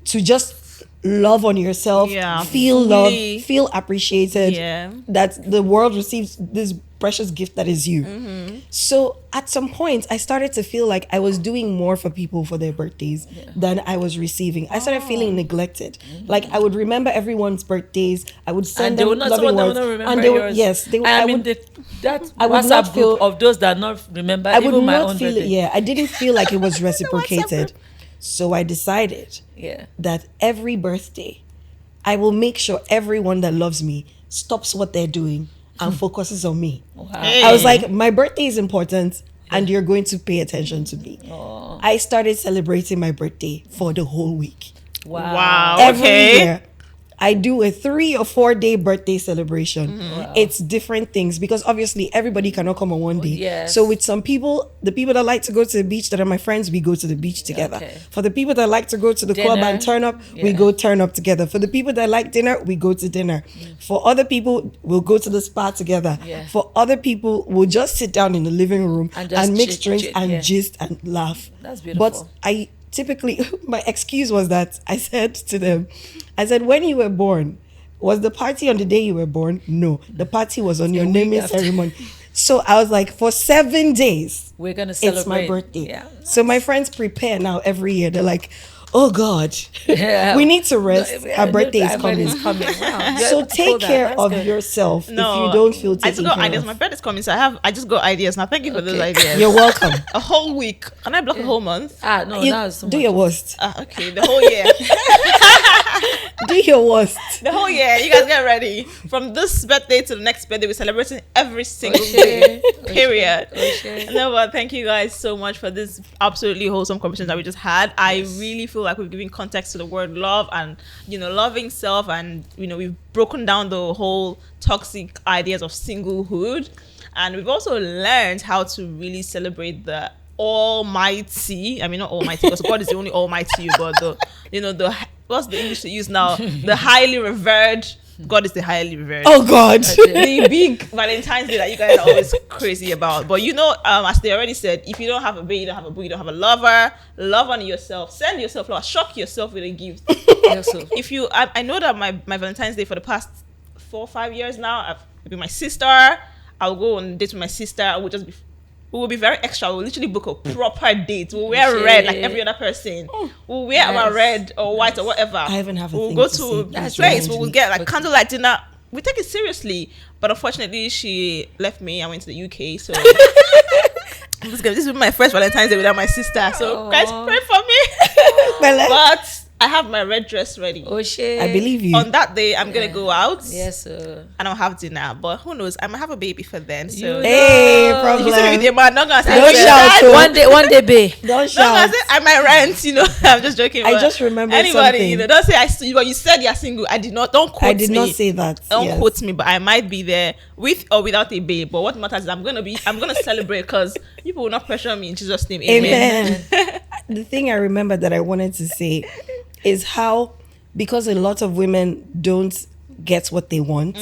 to just love on yourself, Yeah, feel fully. loved, feel appreciated, Yeah. that the world receives this precious gift that is you. So at some point, I started to feel like I was doing more for people for their birthdays than I was receiving. I started feeling neglected. Like I would remember everyone's birthdays. I would send And they them will not, loving some of them words, will not remember and they would, yours. yes, they would. I I mean, would, that I would not WhatsApp group feel- of those that not remember I would even my not own feel it. birthday. Yeah, I didn't feel like it was reciprocated. So I decided Yeah. that every birthday, I will make sure everyone that loves me stops what they're doing and focuses on me. Hey. I was like, my birthday is important and you're going to pay attention to me. I started celebrating my birthday for the whole week. Wow. Every Okay. year, I do a 3 or 4 day birthday celebration. It's different things because obviously everybody cannot come on one day. yes. So with some people, the people that like to go to the beach that are my friends, we go to the beach together. okay. For the people that like to go to the club Dinner. and turn up, we Yeah. go turn up together. For the people that like dinner, we go to dinner. For other people, we'll go to the spa together. Yeah. For other people, we'll just sit down in the living room And and, just mix chit- drinks chit, and yeah. gist and laugh. That's beautiful. But I typically, my excuse was that I said to them, I said, when you were born, was the party on the day you were born? No, the party was on your week naming after. ceremony. So I was like, for 7 days, We're gonna celebrate. it's my birthday. Yeah. So my friends prepare now every year. They're like, oh God, Yeah. we need to rest. Our birthday is Our coming. birthday is coming. Wow. So Yeah, take that. care That's of good. yourself No, if you don't feel I just taken got care ideas. of. My birthday's coming, so I just got ideas now. Thank you for those Okay. ideas. You're welcome. A whole week. Can I block a whole month? No, You- that was so do much. your worst. Okay, the whole year. Do your worst. The whole year. You guys get ready. From this birthday to the next birthday, we're celebrating every single day. Period. No, but thank you guys so much for this absolutely wholesome conversation that we just had. I really feel like we've given context to the word love and, loving self, and, we've broken down the whole toxic ideas of singlehood. And we've also learned how to really celebrate the almighty. I mean, not almighty, because God is the only almighty, but what's the English to use now? The highly revered. God is the highly revered. Oh God. The big Valentine's Day that you guys are always crazy about. But as they already said, if you don't have a babe, you don't have a boy, you don't have a lover, love on yourself. Send yourself love. Shock yourself with a gift. If you, I know that my Valentine's Day for the past 4 or 5 years now, I've been my sister. I'll go on dates with my sister. We will be very extra. We'll literally book a proper date. We'll wear red like every other person. We'll wear our red or white or whatever. I even have a We'll thing go to to say. a That's place. right. We'll get like candlelight dinner. We take it seriously. But unfortunately, she left me. I went to the UK. So this will be my first Valentine's Day without my sister. So guys, pray for me. Well, But I have my red dress ready. Oh shit. I believe you. On that day, I'm gonna go out. Yes. And I'll have dinner. But who knows? I might have a baby for then. So Hey, No. problem. if you see me with a man, not gonna say Don't shout, oh. One day, babe. Don't no, shout. I might rent, I'm just joking. I but just remembered anybody, something. don't say but you said you're single. I did not. Don't quote me. I did not say that. Don't Yes. quote me, but I might be there with or without a babe. But what matters is I'm gonna celebrate because people will not pressure me in Jesus' name. Amen. Amen. The thing I remember that I wanted to say is how, because a lot of women don't get what they want,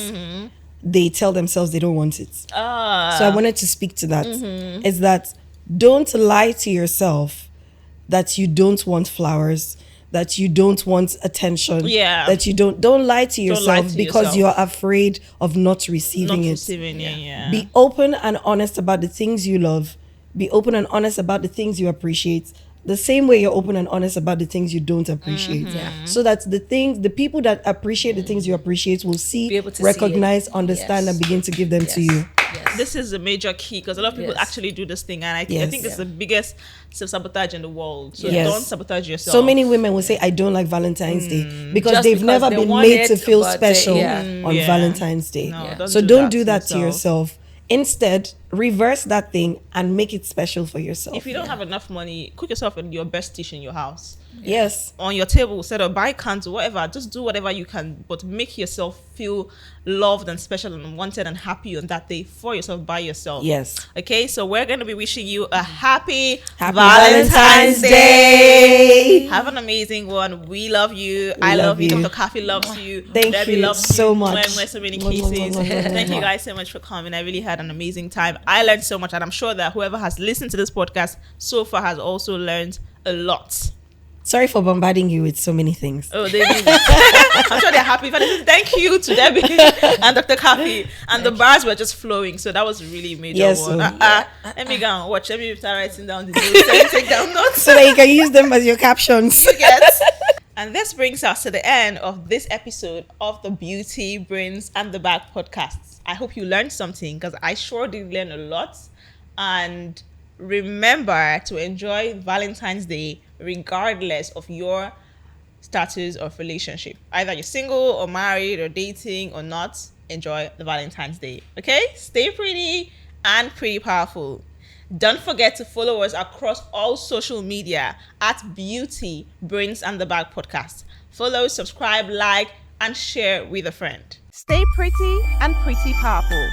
they tell themselves they don't want it. So I wanted to speak to that. Is that don't lie to yourself that you don't want flowers, that you don't want attention. Yeah. That you don't lie to yourself to because yourself. you're afraid of not receiving Not it. receiving it. Yeah. Be open and honest about the things you love. Be open and honest about the things you appreciate. The same way you're open and honest about the things you don't appreciate. So that the people that appreciate the things you appreciate will Be able to see recognize, it. understand, Yes. and begin to give them to you. Yes. This is a major key because a lot of people Yes. actually do this thing, and I Yes. think it's the biggest self-sabotage in the world. So Yes. don't sabotage yourself. So many women will say, I don't like Valentine's Day because Just they've because never they been want made to it, feel but they- special yeah. on Yeah. Valentine's Day. No, Yeah. don't So do don't that do that to yourself. Instead, reverse that thing and make it special for yourself. If you don't have enough money, cook yourself your best dish in your house. Yes. On your table, set up, buy cans or whatever. Just do whatever you can, but make yourself feel loved and special and wanted and happy on that day for yourself, by yourself. Yes. Okay, so we're going to be wishing you a happy Valentine's Day. Have an amazing one. We love you. I love love you. you. Dr. Kaffy loves you. Thank Debbie you loves so you. much. Mwah, mwah, so many Mwah, mwah, kisses. mwah, mwah, mwah, Thank you mwah. guys so much for coming. I really had an amazing time. I learned so much, and I'm sure that whoever has listened to this podcast so far has also learned a lot. Sorry for bombarding you with so many things. Oh, they did. I'm sure they're happy. But thank you to Debbie and Dr. Kaffy. And the bars were just flowing. So that was a really major Yes, one. so- Let me go and watch. Let me start writing down the notes. Take down notes. So that you can use them as your captions. Yes. And this brings us to the end of this episode of the Beauty, Brains, and the Back podcasts. I hope you learned something because I sure did learn a lot. And remember to enjoy Valentine's Day regardless of your status of relationship. Either you're single or married or dating or not, enjoy the Valentine's Day. Okay? Stay pretty and pretty powerful. Don't forget to follow us across all social media at Beauty, Brains and the Bag Podcast. Follow, subscribe, like, and share with a friend. Stay pretty and pretty powerful.